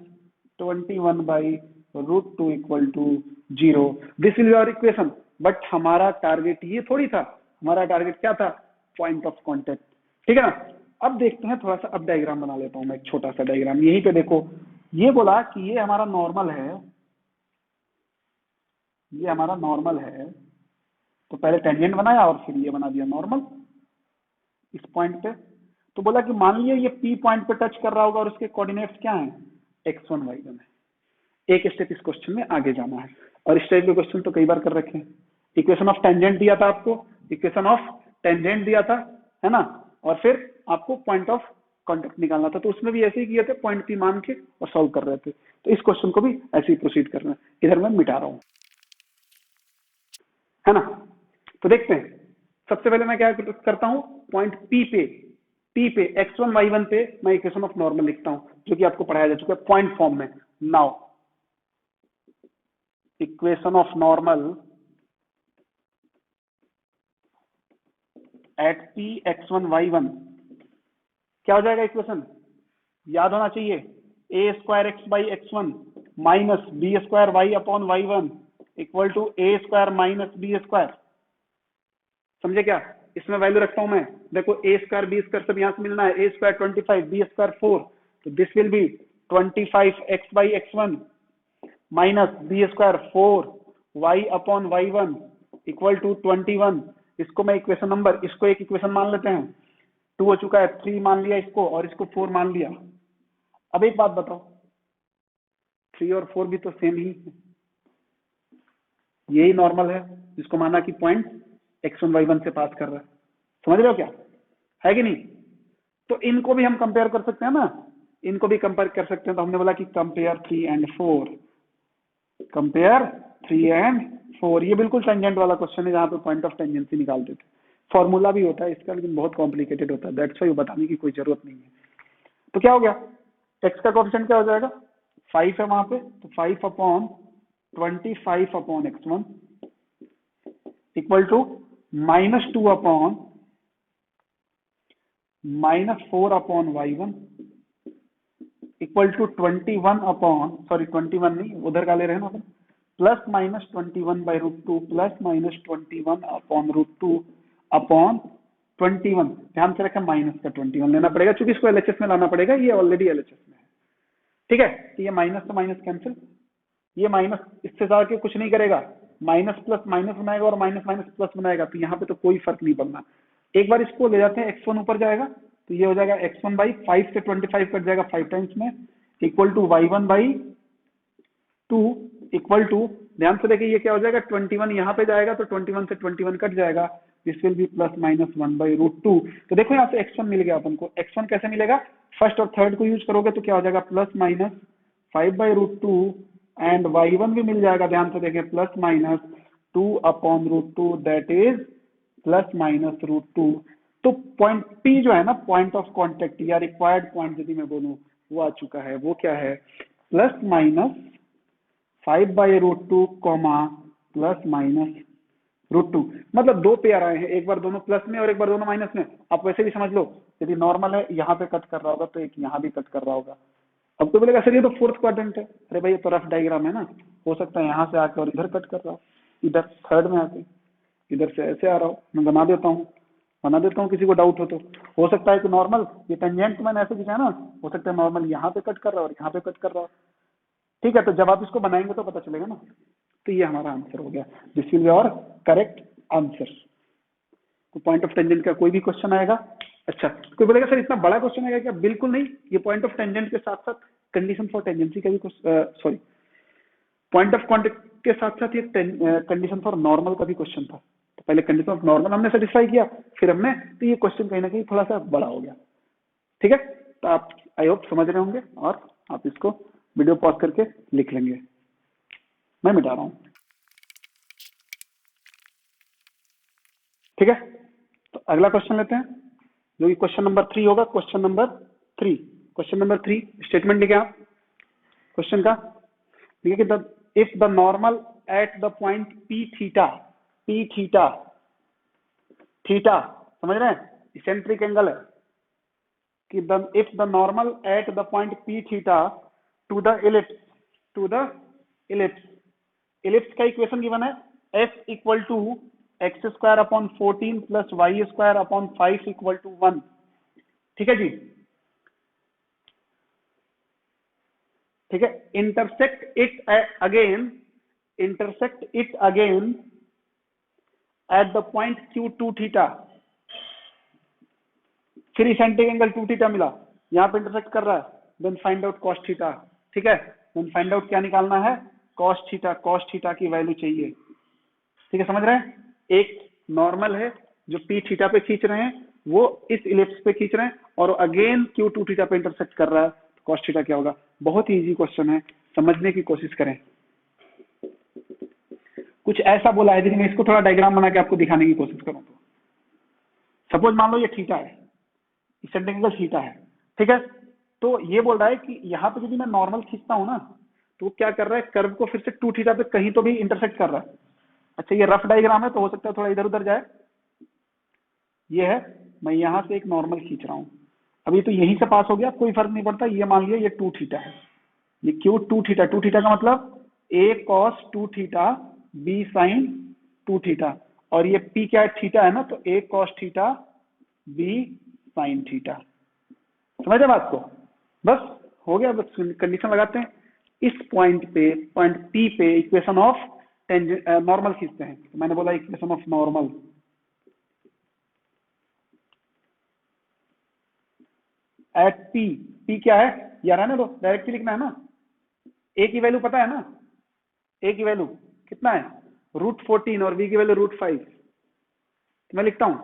21/√2 equal to 0, this is your equation. But हमारा टारगेट ये थोड़ी था, हमारा टारगेट क्या था, पॉइंट ऑफ कॉन्टेक्ट, ठीक है ना। अब देखते हैं थोड़ा सा, अब डायग्राम बना लेता हूं मैं, एक छोटा सा डायग्राम, यहीं पे देखो, ये बोला कि ये हमारा नॉर्मल है, ये हमारा नॉर्मल है, तो पहले टेंजेंट बनाया और फिर ये बना दिया नॉर्मल इस पॉइंट पे, तो बोला कि मान लिया ये P पॉइंट पे टच कर रहा होगा और उसके कोऑर्डिनेट्स क्या हैं, x1 y1 है। एक स्टेप इस क्वेश्चन में आगे जाना है, और इस टाइप के क्वेश्चन तो कई बार कर रखे हैं, इक्वेशन ऑफ टेंजेंट दिया था आपको, इक्वेशन ऑफ टेंजेंट दिया था, है ना, और फिर आपको पॉइंट ऑफ कॉन्टेक्ट निकालना था, तो उसमें भी ऐसे ही किए थे, पॉइंट P मान के और सॉल्व कर रहे थे, तो इस क्वेश्चन को भी ऐसे ही प्रोसीड करना है, इधर मैं मिटा रहा हूँ, है ना। तो देखते हैं, सबसे पहले मैं क्या करता हूं, पॉइंट P पे x1 y1 पे मैं इक्वेशन ऑफ नॉर्मल लिखता हूं, जो कि आपको पढ़ाया जा चुका है पॉइंट फॉर्म में। Now equation of normal at P x1 y1 क्या हो जाएगा इक्वेशन, याद होना चाहिए, a² x by x1 minus b² y/y1 equal to a² minus b², समझे क्या, इसमें वैल्यू रखता हूं मैं, देखो a² b² सब यहां से मिलना है, a² 25 b² 4, तो this will be 25x by x1 minus b² 4 y/y1 equal to 21, इसको मैं इक्वेशन नंबर, इसको एक इक्वेशन मान लेते हैं, 2 हो चुका है, 3 मान लिया इसको, और इसको 4 मान लिया। अब एक बात बताओ, 3 और 4 भी तो सेम ही है, यही नॉर्मल है जिसको माना कि पॉइंट x1 y1 से पास कर रहा है, समझ रहे हो क्या, है कि नहीं। तो इनको भी हम कंपेयर कर सकते हैं ना, इनको भी कंपेयर कर सकते हैं, तो हमने बोला कि कंपेयर 3 and 4, कंपेयर 3 and 4, ये बिल्कुल टेंजेंट वाला क्वेश्चन है जहां पे पॉइंट ऑफ टेंजेंसी निकालते थे, फॉर्मूला भी होता है इसका, लेकिन बहुत कॉम्प्लिकेटेड होता है, दैट्स व्हाई बताने की कोई जरूरत नहीं है। तो क्या हो गया, x का कोएफिशिएंट क्या हो जाएगा, 5 है वहां पे, तो 5/25/x1 equal to -2/-4/y1 equal to 21 नहीं, उधर का ले रहे हैं ना, +-21/√2 +-21/√2 अपॉन 21, ध्यान से रखें माइनस का 21 लेना पड़ेगा, क्योंकि इसको LHS में लाना पड़ेगा, ये ऑलरेडी LHS में है, ठीक है, तो ये माइनस से माइनस कैंसिल, ये माइनस इससे ज्यादा के कुछ नहीं करेगा, माइनस प्लस माइनस बनाएगा और माइनस माइनस प्लस बनाएगा, तो यहाँ पे तो कोई फर्क नहीं पड़ना। एक बार इसको ले जाते हैं, x1 ऊपर जाएगा, तो ये हो जाएगा x1 बाई 5 से 25 कट जाएगा 5 टाइम्स में, equal to y1/2 equal to, ध्यान से देखिए ये क्या हो जाएगा, 21 यहाँ पे जाएगा तो 21 से 21 कट जाएगा, दिस विल बी +-1/√2। तो देखो यहाँ से x1 मिल गया अपन को, x1 कैसे मिलेगा, फर्स्ट और थर्ड को यूज करोगे तो क्या हो जाएगा, +-5/√2 एंड y1 भी मिल जाएगा, ध्यान से देखें, +-2/√2 दैट इज +-√2, तो पॉइंट पी जो है ना, पॉइंट ऑफ कांटेक्ट या रिक्वायर्ड पॉइंट यदि मैं बोलूं, वो आ चुका है। वो क्या है? Plus minus 5/√2 comma plus minus √2। मतलब दो पेयर आए हैं, एक बार दोनों प्लस में और एक बार दोनों माइनस में। आप वैसे भी समझ लो, यदि नॉर्मल है यहाँ पे कट कर रहा होगा तो एक यहाँ भी कट कर रहा होगा। अब तो बोलेगा सर ये तो फोर्थ क्वाड्रेंट है। अरे भाई ये तो रफ डायग्राम है ना, हो सकता है यहाँ से आके और इधर कट कर रहा हो, इधर थर्ड में आके इधर से ऐसे आ रहा हो। मैं बना देता हूँ, किसी को डाउट हो सकता है कि नॉर्मल ये टेंजेंट मैंने ऐसे खींचा है ना, हो सकता है नॉर्मल यहाँ पे कट कर रहा है और यहाँ पे कट कर रहा है। ठीक है, तो जब आप इसको बनाएंगे तो पता चलेगा ना। तो ये हमारा आंसर हो गया, this will be our correct answer. तो पॉइंट ऑफ टेंजेंट का कोई भी क्वेश्चन आएगा। अच्छा, कोई बोलेगा सर इतना बड़ा क्वेश्चन आएगा क्या? बिल्कुल नहीं, ये पॉइंट ऑफ टेंजेंट के साथ साथ कंडीशन फॉर टेंजेंसी का भी सॉरी, पॉइंट ऑफ कॉन्टेक्ट के साथ साथ ये कंडीशन फॉर नॉर्मल का भी क्वेश्चन था। तो पहले कंडीशन ऑफ नॉर्मल हमने सेटिस्फाई किया, फिर हमने, तो ये क्वेश्चन कहीं ना कहीं थोड़ा सा बड़ा हो गया। ठीक है, तो आप आई होप समझ रहे होंगे और आप इसको वीडियो पॉज करके लिख लेंगे। मैं मिटा रहा हूं। ठीक है, तो अगला क्वेश्चन लेते हैं, जो कि क्वेश्चन नंबर 3 होगा। क्वेश्चन नंबर 3 स्टेटमेंट लिखे आप क्वेश्चन का। लिखे कि if the normal at the point P theta समझ रहे हैं, इसेंट्रिक एंगल है कि if the normal at the point P theta to the ellipse ellipse का इक्वेशन गिवन है, f equal to x² upon 14 plus y² upon 5 equal to 1। ठीक है जी, ठीक है। Intersect it again at the point Q2 theta. फिर eccentric angle 2 theta मिला, यहाँ पे इंटरसेक्ट कर रहा है, then find out cos theta. ठीक है, देन फाइंड आउट क्या निकालना है? cos थीटा की वैल्यू चाहिए। ठीक है, समझ रहे हैं? एक नॉर्मल है जो पी थीटा पे खींच रहे हैं, वो इस इलिप्स पे खींच रहे हैं और अगेन Q2 थीटा पे इंटरसेक्ट कर रहा है, तो cos थीटा क्या होगा? बहुत ही इजी क्वेश्चन है, समझने की कोशिश करें। कुछ ऐसा बोला है, लेकिन मैं इसको थोड़ा डायग्राम बना के आपको दिखाने की कोशिश करूँ तो, सपोज मान लो ये थीटा है, इसेंट्रिक एंगल थीटा है। ठीक है, तो ये बोल रहा है कि यहाँ पे यदि मैं नॉर्मल खींचता हूँ ना, तो क्या कर रहा है, कर्व को फिर से 2 थीटा पे कहीं तो भी इंटरसेक्ट कर रहा है। अच्छा, ये रफ डायग्राम है तो हो सकता है थोड़ा इधर उधर जाए। ये है, मैं यहाँ से एक नॉर्मल खींच रहा हूँ, अभी तो यहीं से पास हो गया, कोई फर्क नहीं पड़ता। ये मान लिया ये 2 थीटा है, ये क्यों 2 थीटा? 2 थीटा का मतलब a cos 2 theta b sin 2 theta, और ये p क्या है? थीटा है ना, तो a cos theta b sin theta. समझे बात को? बस हो गया, बस कंडीशन लगाते हैं। इस पॉइंट P पे इक्वेशन ऑफ नॉर्मल खींचते हैं। तो मैंने बोला equation of normal at P क्या है यार? है ना, तो डायरेक्टली लिखना है ना। a की वैल्यू पता है ना, a की वैल्यू कितना है? √14 और b की वैल्यू √5। तो मैं लिखता हूं,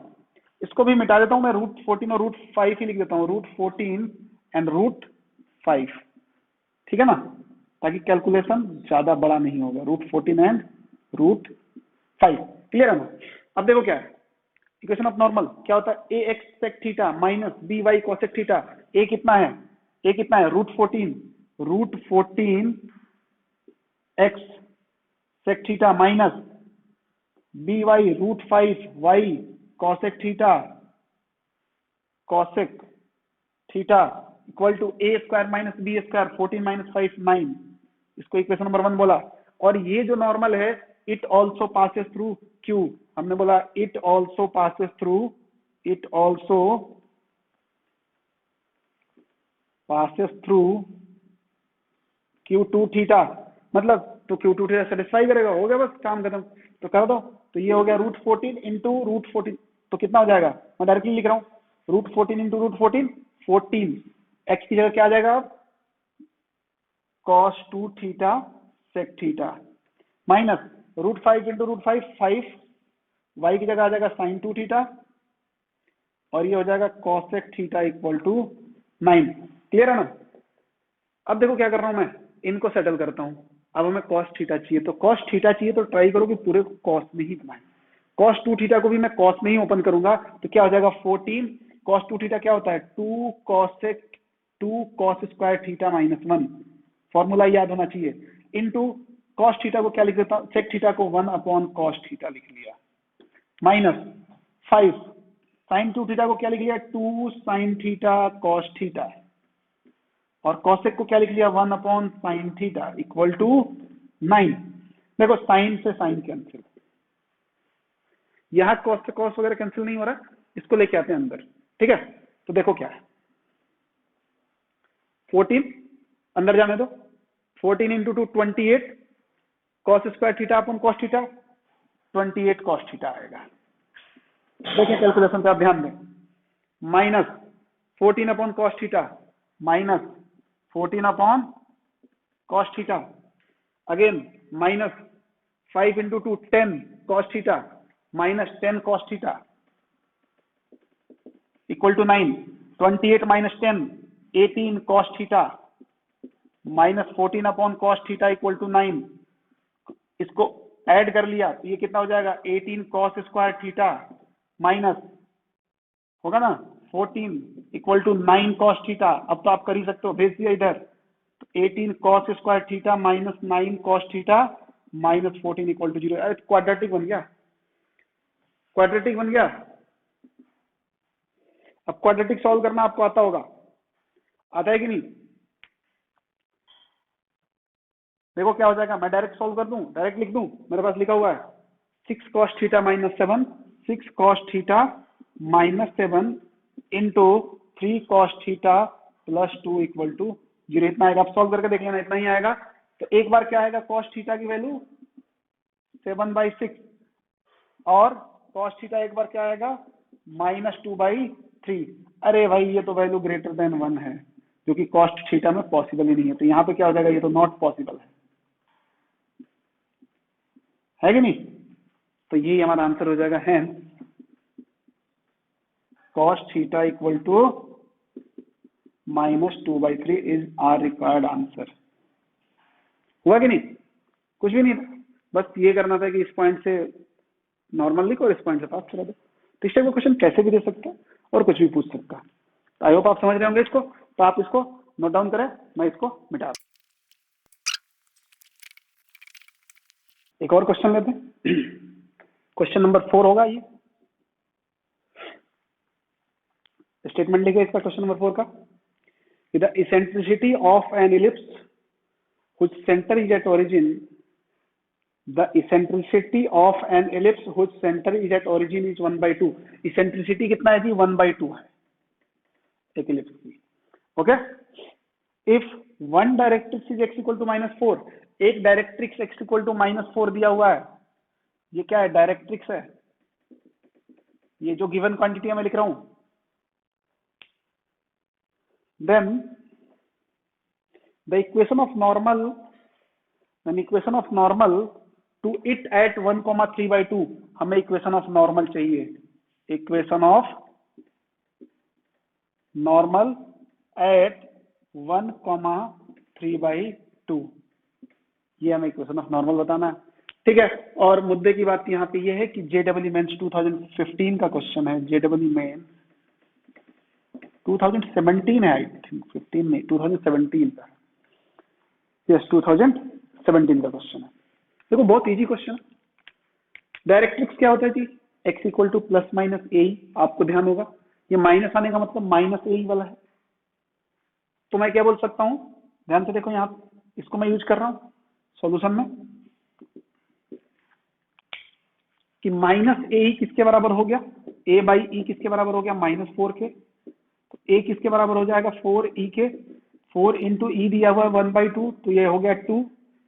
इसको भी मिटा देता हूं मैं, √14 और √5 ही लिख देता हूं, √14 एंड √5। ठीक है ना, ताकि कैलकुलेशन ज्यादा बड़ा नहीं होगा। √14 एंड √5, क्लियर है ना? अब देखो क्या है इक्वेशन ऑफ नॉर्मल, क्या होता है? ax sec theta minus by cosec theta. a कितना है? √14 x sec theta minus by √5 y cosec theta equal to a² minus b², 14 minus 5 9। इसको इक्वेशन नंबर 1 बोला। और ये जो नॉर्मल है, it also passes through Q। हमने बोला it also passes through Q2 theta. मतलब तो Q2 थीटा सेटिस्फाई करेगा, हो गया, बस काम खत्म। तो कर दो, तो ये हो गया √14 इंटू √14, तो कितना हो जाएगा? मैं डायरेक्टली लिख रहा हूँ, √14 इंटू √14 14, x की जगह क्या आ जाएगा अब? cos 2 theta sec theta minus √5 into √5 5, y की जगह आ जाएगा sin 2 थीटा, और ये हो जाएगा cosec theta equal to 9। Clear है ना? अब देखो क्या कर रहा हूं मैं, इनको सेटल करता हूं। अब हमें cos थीटा चाहिए, तो cos थीटा चाहिए तो ट्राई करो कि पूरे cos में ही बनाए। कॉस 2 थीटा को भी मैं कॉस में ही ओपन करूंगा, तो क्या हो जाएगा 14 कॉस 2 थीटा क्या होता है 2 cos square theta minus 1, formula याद होना चाहिए, इनटू कॉस थीटा को क्या लिख देता हूं, सेक थीटा को 1 अपॉन कॉस थीटा लिख लिया, माइनस 5 साइन 2 थीटा को क्या लिख लिया 2 साइन थीटा कॉस थीटा, और कॉसेक को क्या लिख लिया 1 upon sine theta equal to 9। देखो साइन से साइन कैंसिल, यहां कॉस से कॉस वगैरह कैंसिल नहीं हो रहा, इसको लेके आते हैं अंदर, ठीक है। तो देखो क्या है 14 अंदर जाने दो, 14 into 2 28 cos square theta upon cos theta 28 cos theta आएगा। देखिए कैलकुलेशन पे आप ध्यान दें, minus 14 upon cos theta minus 14 upon cos theta, again minus 5 into 2 10 cos theta minus 10 cos theta equal to 9, 28 माइनस 10 18 cos theta minus 14 upon cos theta equal to 9, इसको add कर लिया तो ये कितना हो जाएगा 18 कॉस स्क्वायर थीटा माइनस होगा ना 14 इक्वल टू 9 कॉस थीटा। अब तो आप कर ही सकते हो, भेज दिया इधर, तो 18 cos square theta minus 9 cos theta minus 14 equal to 0। अरे क्वाड्रेटिक बन गया, क्वाड्रेटिक बन गया। अब क्वाड्रेटिक सॉल्व करना आपको आता होगा, आता है कि नहीं? देखो क्या हो जाएगा, मैं डायरेक्ट सॉल्व कर दूं, डायरेक्ट लिख दूं, मेरे पास लिखा हुआ है 6 cos theta minus 7 6 cos theta minus 7 into 3 cos theta plus 2 equal to 0। इतना आएगा, आप सॉल्व करके देख लेना, इतना ही आएगा। तो एक बार क्या आएगा कॉस थीटा की वैल्यू 7/6 और कॉस थीटा एक बार क्या आएगा -2/3। अरे भाई ये तो वैल्यू ग्रेटर देन 1 है, जो कि कॉस थीटा में पॉसिबल ही नहीं है, तो यहाँ पे क्या हो जाएगा, ये तो नॉट पॉसिबल है कि नहीं? तो ये हमारा आंसर हो जाएगा, है cos theta equal to -2/3 is our required answer. हुआ कि नहीं? कुछ भी नहीं था, बस ये करना था कि इस पॉइंट से नॉर्मल लिखो और इस पॉइंट से पास करा दो। तो इस टाइप का क्वेश्चन कैसे भी दे सकता है और कुछ भी पूछ सकता है। तो आई होप आप समझ रहे होंगे इसको, तो आप इसको नोट डाउन करें, मैं इसको मिटा। एक और क्वेश्चन लेते हैं, क्वेश्चन नंबर 4 होगा ये, स्टेटमेंट लिखे इसका क्वेश्चन नंबर 4 का, the eccentricity of N ellipse whose center is at origin, the eccentricity of an ellipse whose center is at origin is 1/2। Eccentricity कितना है जी 1/2 है एक इलिप्स की, okay. If one directrix is x equal to -4, एक directrix x equal to -4 दिया हुआ है, ये क्या है डायरेक्ट्रिक्स है, ये जो गिवन क्वांटिटी मैं लिख रहा हूं, then the equation of normal, an equation of normal to it at 1,3/2, हमें इक्वेशन ऑफ नॉर्मल चाहिए, इक्वेशन ऑफ नॉर्मल एट 1,3/2, ये हमें इक्वेशन ऑफ नॉर्मल बताना है, ठीक है। और मुद्दे की बात यहाँ पे ये है कि JEE मेंस 2015 का क्वेश्चन है, JEE मेंस 2017 है, आई थिंक 15 नहीं 2017 का, यस 2017 का क्वेश्चन है। देखो बहुत इजी क्वेश्चन है। डायरेक्ट्रिक्स क्या होता है जी, x equal to plus minus A, आपको ध्यान होगा ये माइनस आने का मतलब माइनस ए वाला है, तो मैं क्या बोल सकता हूं, ध्यान से देखो यहाँ, इसको मैं यूज कर रहा हूं सॉल्यूशन में, कि माइनस ए किसके बराबर हो गया, a/e किसके बराबर हो गया -4 के, तो a किसके बराबर हो जाएगा 4e के, 4 इंटू ई दिया हुआ है 1/2, तो ये हो गया 2,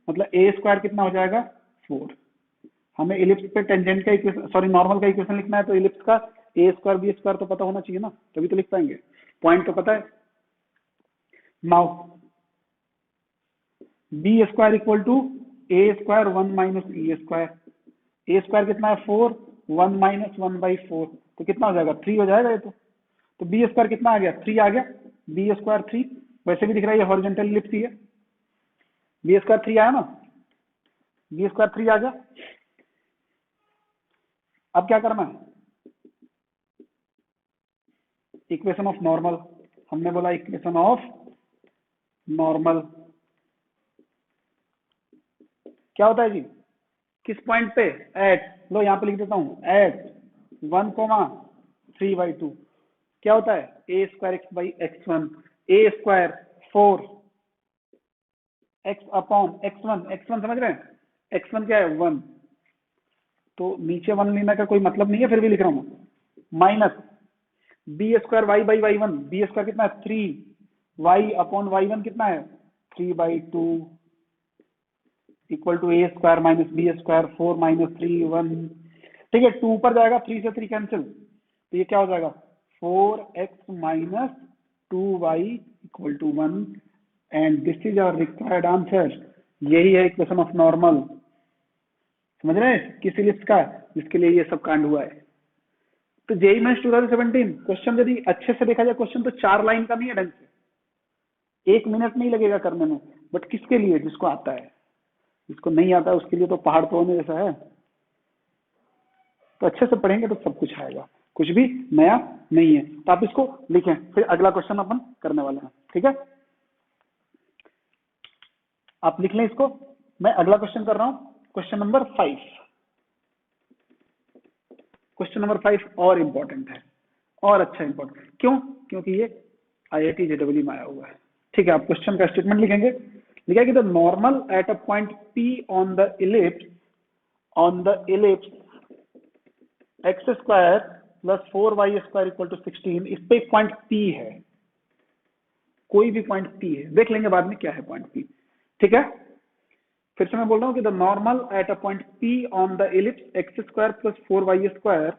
मतलब a स्क्वायर कितना हो जाएगा 4। हमें इलिप्स पे टेंजेंट का इक्वेशन, सॉरी नॉर्मल का इक्वेशन लिखना है, तो इलिप्स का a स्क्वायर b स्क्वायर तो पता होना चाहिए ना, तभी तो लिख पाएंगे, पॉइंट तो पता है। Now b square equal to a square 1 minus e square, a square कितना है 4, 1 माइनस 1/4, तो कितना हो जाएगा 3 हो जाएगा ये तो b स्क्वायर कितना आ गया 3 आ गया, b स्क्वायर 3, वैसे भी दिख रहा है ये हॉरिजॉन्टल इलिप्स ही है, b स्क्वायर 3 आया ना, b स्क्वायर 3 आ गया। अब क्या करना है, इक्वेशन ऑफ नॉर्मल, हमने बोला इक्वेशन ऑफ नॉर्मल क्या होता है जी, किस पॉइंट पे, एट, लो यहाँ पे लिख देता हूँ, एट 1,3/2 क्या होता है, A square X by X one, A square 4 X upon X one समझ रहे हैं, एक्स वन क्या है 1, तो नीचे 1 लेने का कोई मतलब नहीं है, फिर भी लिख रहा हूँ, minus B square y by y one, b square कितना है 3, वाई अपॉन वाई वन कितना है 3/2 equal to A square minus B square 4 minus 3 1, ठीक है, 2 ऊपर जाएगा, 3 से 3 कैंसिल, तो ये क्या हो जाएगा 4x minus 2y equal to 1 and this is our required answer. यही है इक्वेशन ऑफ नॉर्मल, समझ रहे हैं किस इलिप्स का, जिसके लिए ये सब कांड हुआ है। तो जेई मेंस 2017 क्वेश्चन यदि अच्छे से देखा जाए, क्वेश्चन तो 4 लाइन का नहीं है ढंग से, 1 मिनट नहीं लगेगा करने में, बट किसके लिए, जिसको आता है, जिसको नहीं आता है उसके लिए तो पहाड़ तोड़ने जैसा है। तो अच्छे से पढ़ेंगे तो सब कुछ आएगा, कुछ भी नया नहीं है। तो आप इसको लिखें, फिर अगला क्वेश्चन अपन करने वाले हैं, ठीक है, आप लिख लें इसको। मैं अगला क्वेश्चन कर रहा हूं, क्वेश्चन नंबर 5। क्वेश्चन नंबर 5 और इंपॉर्टेंट है, और अच्छा इंपॉर्टेंट क्यों, क्योंकि ये IIT JEE में आया हुआ है, ठीक है। आप क्वेश्चन का स्टेटमेंट लिखेंगे, लिखा कि the normal at a point P on the ellipse x square plus 4y square equal to 16, इस पे एक पॉइंट P है, कोई भी पॉइंट P है, देख लेंगे बाद में क्या है पॉइंट P, ठीक है। फिर से मैं बोल रहा हूँ कि the normal at a point P on the ellipse x square plus 4y square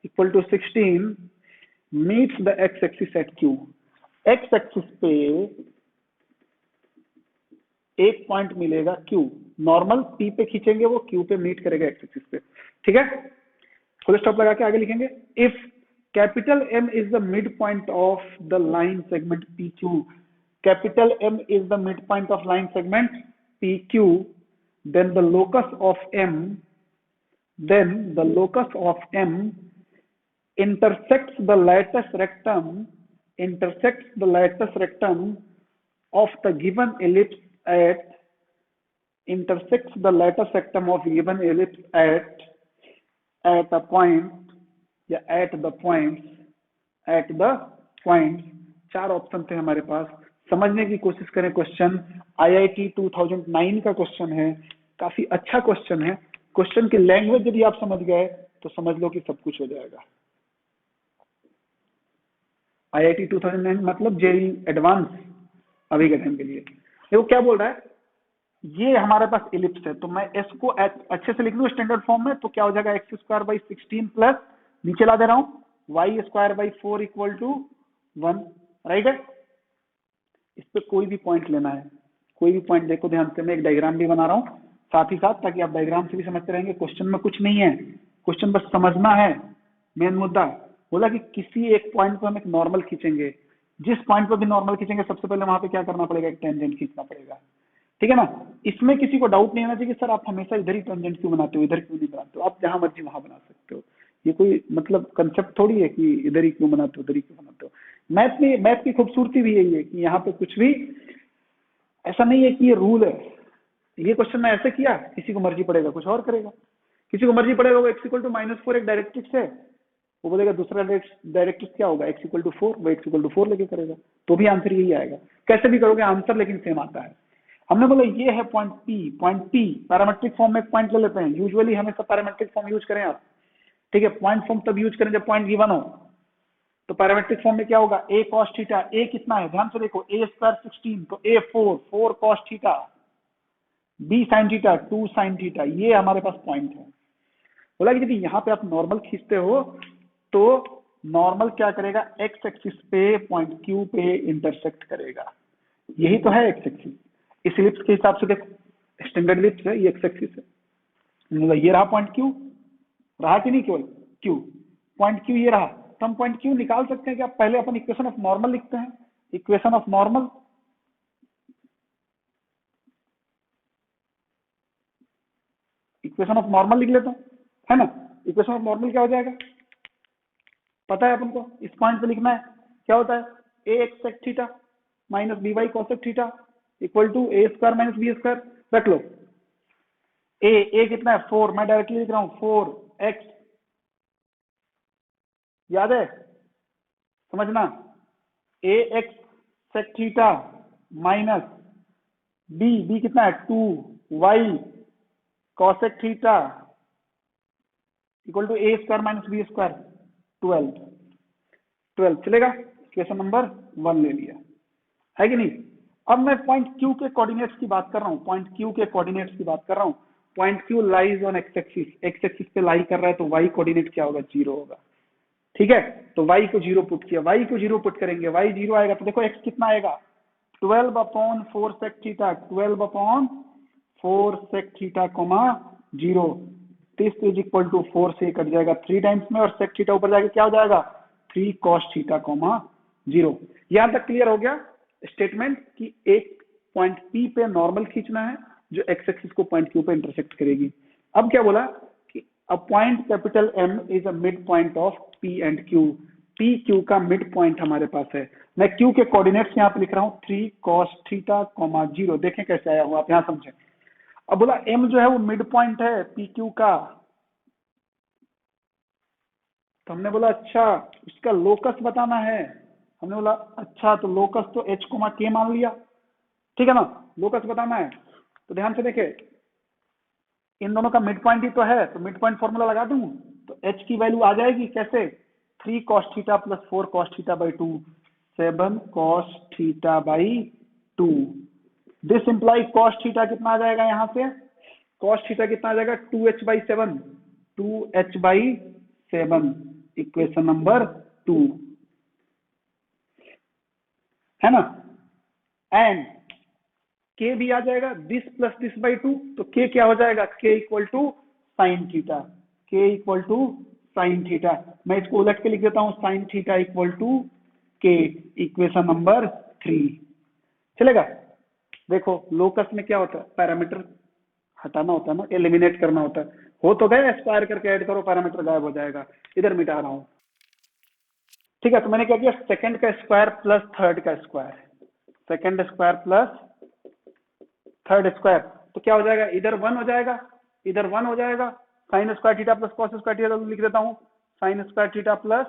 equal to 16 meets the x axis at Q। X axis पे एक पॉइंट मिलेगा Q, नॉर्मल P पे खींचेंगे वो Q पे मीट करेगा एक्स एक्सिस पे, ठीक है। फुल स्टॉप लगा के आगे लिखेंगे, if capital M is the mid point of the line segment PQ, capital M is the mid point of line segment PQ, then the locus of M intersects the lattice rectum of the given ellipse at a point या at the point। 4 option थे हमारे पास, समझने की कोशिश करें। Question IIT 2009 का question है, काफी अच्छा क्वेश्चन है। क्वेश्चन की लैंग्वेज यदि आप समझ गए तो समझ लो कि सब कुछ हो जाएगा। IIT 2009 मतलब JEE एडवांस अभी के टाइम के लिए। देखो क्या बोल रहा है, ये हमारे पास इलिप्स है, तो मैं इसको अच्छे से लिख लूं स्टैंडर्ड फॉर्म में, तो क्या हो जाएगा एक्स स्क्वायर बाई 16 प्लस नीचे ला दे रहा हूं y square by 4 equal to 1, right है। इस पे कोई भी पॉइंट लेना है, कोई भी पॉइंट देखो ध्यान से, मैं एक डायग्राम भी बना रहा हूँ साथ ही साथ, ताकि आप डायग्राम से भी समझते रहेंगे। क्वेश्चन में कुछ नहीं है, क्वेश्चन बस समझना है। मेन मुद्दा बोला कि किसी एक पॉइंट पर हम एक नॉर्मल खींचेंगे, जिस पॉइंट पर भी नॉर्मल खींचेंगे सबसे पहले वहां पे क्या करना पड़ेगा, एक टेंजेंट खींचना पड़ेगा, ठीक है ना। इसमें किसी को डाउट नहीं होना चाहिए कि सर आप हमेशा इधर ही टेंजेंट क्यों बनाते हो, इधर क्यों नहीं बनाते हो। आप जहां मर्जी वहां बना सकते हो, ये कोई मतलब कंसेप्ट थोड़ी है कि इधर ही क्यों बनाते हो, उधर ही क्यों बनाते हो। मैथ की खूबसूरती भी यही है कि यहाँ पे कुछ भी ऐसा नहीं है कि ये रूल है। ये क्वेश्चन में ऐसे किया, किसी को मर्जी पड़ेगा कुछ और करेगा, किसी को मर्जी पड़ेगा वो एक्स इक्वल टू -4 एक डायरेक्ट्रिक्स है, वो बोलेगा दूसरा डायरेक्ट्रिक्स क्या होगा एक्स इक्वल टू 4, वो एक्स इक्वल टू 4 लेके करेगा, तो भी आंसर यही आएगा। कैसे भी करोगे आंसर लेकिन सेम आता है। हमने बोला ये है पॉइंट P पैरामेट्रिक फॉर्म में एक पॉइंट ले लेते हैं, यूजुअली हमेशा पैरामेट्रिक फॉर्म यूज करें आप, ठीक है। पॉइंट फॉर्म तब यूज करें जब पॉइंट गिवन हो, तो पैरामेट्रिक फॉर्म में क्या होगा, a cos थीटा, a कितना है ध्यान से देखो, a स्क्वायर 16, तो a 4 cos theta, b sin theta 2 sin theta, ये हमारे पास पॉइंट है। बोला कि यदि यहाँ पे आप नॉर्मल खींचते हो तो नॉर्मल क्या करेगा, एक्स एक्सिस पे पॉइंट Q पे इंटरसेक्ट करेगा, यही तो है एक्स एक्सिस। इस इलिप्स के हिसाब से देखो स्टैंडर्ड इलिप्स है, ये एक्स एक्सिस है, मतलब ये रहा पॉइंट Q, रहा कि नहीं, केवल Q, पॉइंट Q ये रहा। तो हम पॉइंट Q निकाल सकते हैं कि आप पहले अपन इक्वेशन ऑफ नॉर्मल लिखते हैं, equation of normal, equation of normal लिख लेता हूं, है ना। इक्वेशन ऑफ नॉर्मल क्या हो जाएगा, पता है अपन को, इस पॉइंट पे लिखना है, क्या होता है A X sec theta minus B Y cosec theta equal to A square minus B square. रख लो ए कितना है 4, मैं डायरेक्टली लिख रहा हूँ 4x, याद है, समझना, A X sec theta minus B कितना है 2y cosec theta equal to A square minus B square 12 चलेगा। क्वेश्चन नंबर 1 ले लिया है कि नहीं। अब मैं पॉइंट क्यू के कोऑर्डिनेट्स की बात कर रहा हूँ, पॉइंट क्यू के कोऑर्डिनेट्स की बात कर रहा हूँ। Point Q lies on x axis पे लाई कर रहा है, तो वाई कोऑर्डिनेट क्या होगा, 0 होगा। ठीक है, तो y को 0 पुट किया, y को 0 पुट करेंगे, y 0 आएगा, तो देखो x कितना आएगा 12/4 sec theta, 12/4 sec theta comma 0, this is equal to 4 से कट जाएगा 3 टाइम्स में, और sec थीटा ऊपर जाके क्या हो जाएगा 3 cos थीटा कोमा 0। यहां तक क्लियर हो गया स्टेटमेंट कि एक पॉइंट P पे नॉर्मल खींचना है जो x एक्सिस को पॉइंट Q पे इंटरसेक्ट करेगी। अब क्या बोला कि a point capital M is a mid point of P and Q, P Q का मिड पॉइंट हमारे पास है। मैं Q के कोऑर्डिनेट्स यहाँ पे लिख रहा हूँ 3 cos थीटा कोमा 0, देखें कैसे आया हुआ, आप यहाँ समझें। अब बोला M जो है वो मिड पॉइंट है P Q का, तो हमने बोला अच्छा उसका लोकस बताना है, हमने बोला अच्छा तो लोकस तो h कोमा k मान लिया, ठीक है ना, लोकस बताना है। तो ध्यान से देखे इन दोनों का मिड पॉइंट ही तो है, तो मिड पॉइंट फॉर्मूला लगा दूं तो h की वैल्यू आ जाएगी कैसे 3 cos theta plus 4 cos theta by 2, 7 cos theta by 2। This imply cos theta कितना आ जाएगा, यहाँ से cos थीटा कितना आ जाएगा 2h/7, 2h/7 इक्वेशन नंबर 2 है ना। एंड k भी आ जाएगा दिस प्लस दिस बाई 2, तो k क्या हो जाएगा k equal to sine theta, k equal to sine theta. मैं इसको उलट के लिख देता हूँ sine theta equal to k, equation number 3 चलेगा। देखो लोकस में क्या होता है, पैरामीटर हटाना होता है ना, एलिमिनेट करना होता है, हो तो गए स्क्वायर करके ऐड करो पैरामीटर गायब हो जाएगा, इधर मिटा रहा हूं। ठीक है, तो मैंने क्या किया सेकंड का स्क्वायर प्लस थर्ड का square, second square plus third square, तो क्या हो जाएगा इधर 1 हो जाएगा, इधर 1 हो जाएगा, sine square theta plus cos square theta लिख देता हूँ, sine square theta plus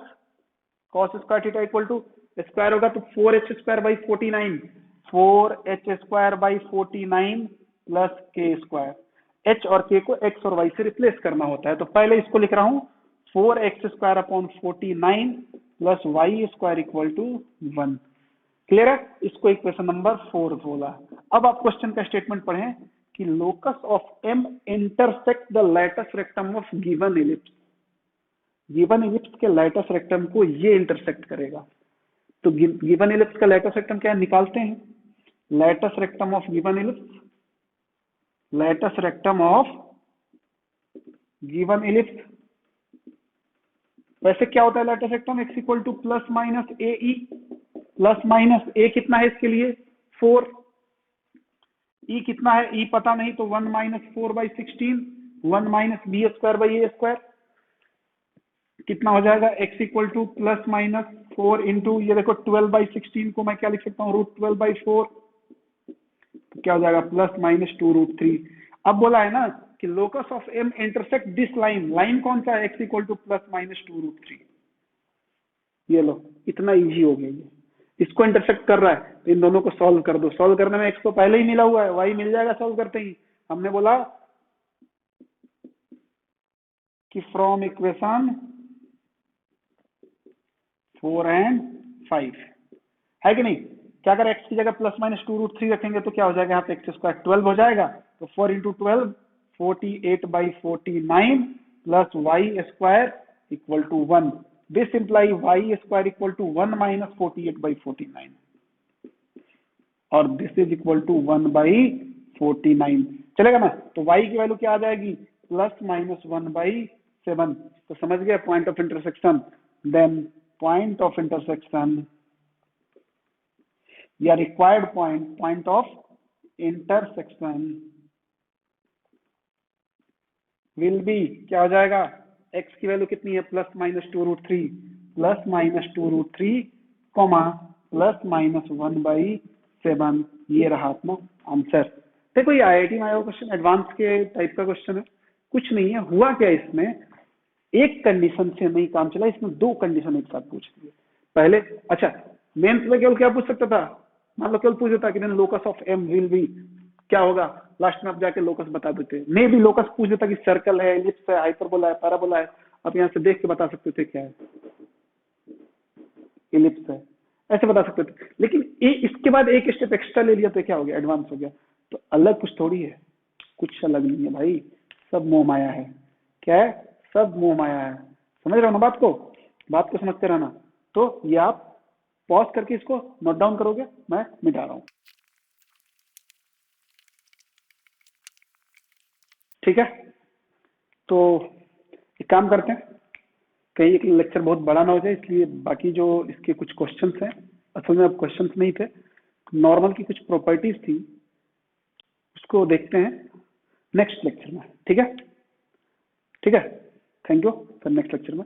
cos square theta equal to square होगा तो 4h square by 49, 4h square by 49 plus k square. h और k को x और y से रिप्लेस करना होता है, तो पहले इसको लिख रहा हूँ 4x square upon 49 plus y square equal to 1। Clear है, इसको इक्वेशन नंबर 4 बोला। अब आप क्वेश्चन का स्टेटमेंट पढ़ें कि locus of M intersect the latus rectum of given ellipse, given ellipse के लैटस रेक्टम को ये इंटरसेक्ट करेगा। तो गिवन इलिप्स का लैटस रेक्टम क्या है, निकालते हैं, latus rectum of given ellipse, latus rectum of given ellipse, वैसे क्या होता है latus rectum, x equal to plus minus A E, plus minus A कितना है इसके लिए 4, ई कितना है ई पता नहीं, तो 1 minus 4/16, 1 minus B square by A square कितना हो जाएगा x equal to plus minus 4 into ये देखो 12/16 को मैं क्या लिख सकता हूँ √12/4, तो क्या हो जाएगा प्लस माइनस 2√3। अब बोला है ना कि locus of M intersect this line, line कौन सा है x equal to plus minus 2√3, ये लो इतना इजी हो गया, ये इसको इंटरसेक्ट कर रहा है, तो इन दोनों को सॉल्व कर दो, सॉल्व करने में x तो पहले ही मिला हुआ है, y मिल जाएगा सॉल्व करते ही। हमने बोला कि फ्रॉम इक्वेशन 4 एंड 5 है कि नहीं, क्या अगर x की जगह प्लस माइनस 2√3 रखेंगे तो क्या हो जाएगा, यहाँ पे x स्क्वायर 12 हो जाएगा, तो 4 into 12 48/49 plus y square equal to 1, this imply y square equal to 1 minus 48/49 और दिस इज इक्वल टू 1/49 चलेगा ना। तो y की वैल्यू क्या आ जाएगी प्लस माइनस 1/7, तो समझ गए point of intersection. Then point of intersection या required point of intersection will be क्या हो जाएगा x की वैल्यू कितनी है plus minus two root three, plus minus two root three comma plus minus 1/7, ये रहा अपना आंसर। देखो ये आईआईटी में आया हुआ क्वेश्चन, एडवांस के टाइप का क्वेश्चन है, कुछ नहीं है। हुआ क्या इसमें, एक कंडीशन से नहीं काम चला, इसमें दो कंडीशन एक साथ पूछ दी पहले। अच्छा मेंस में केवल क्या पूछ सकता था, मान लो केवल पूछ देता कि locus of M will be, क्या होगा लास्ट में आप जाके लोकस बता देते, मे भी लोकस पूछ देता कि सर्कल है, एलिप्स है, हाइपरबोला है, पैराबोला है, आप यहाँ से देख के बता सकते थे क्या है, एलिप्स है, ऐसे बता सकते थे। लेकिन इसके बाद एक स्टेप एक्स्ट्रा ले लिया तो क्या हो गया, एडवांस हो गया। तो अलग कुछ थोड़ी है, कुछ अलग नहीं है भाई, सब मोह माया है। क्या है, सब मोह माया है। समझ रहे हो ना बात को, बात को समझते रहना। तो ये आप पॉज करके इसको नोट डाउन करोगे, मैं मिटा रहा हूं, ठीक है। तो एक काम करते हैं, कहीं एक लेक्चर बहुत बड़ा ना हो जाए, इसलिए बाकी जो इसके कुछ क्वेश्चंस हैं, असल में अब क्वेश्चंस नहीं थे, नॉर्मल की कुछ प्रॉपर्टीज थी, उसको देखते हैं नेक्स्ट लेक्चर में, ठीक है। ठीक है, थैंक यू, फिर नेक्स्ट लेक्चर में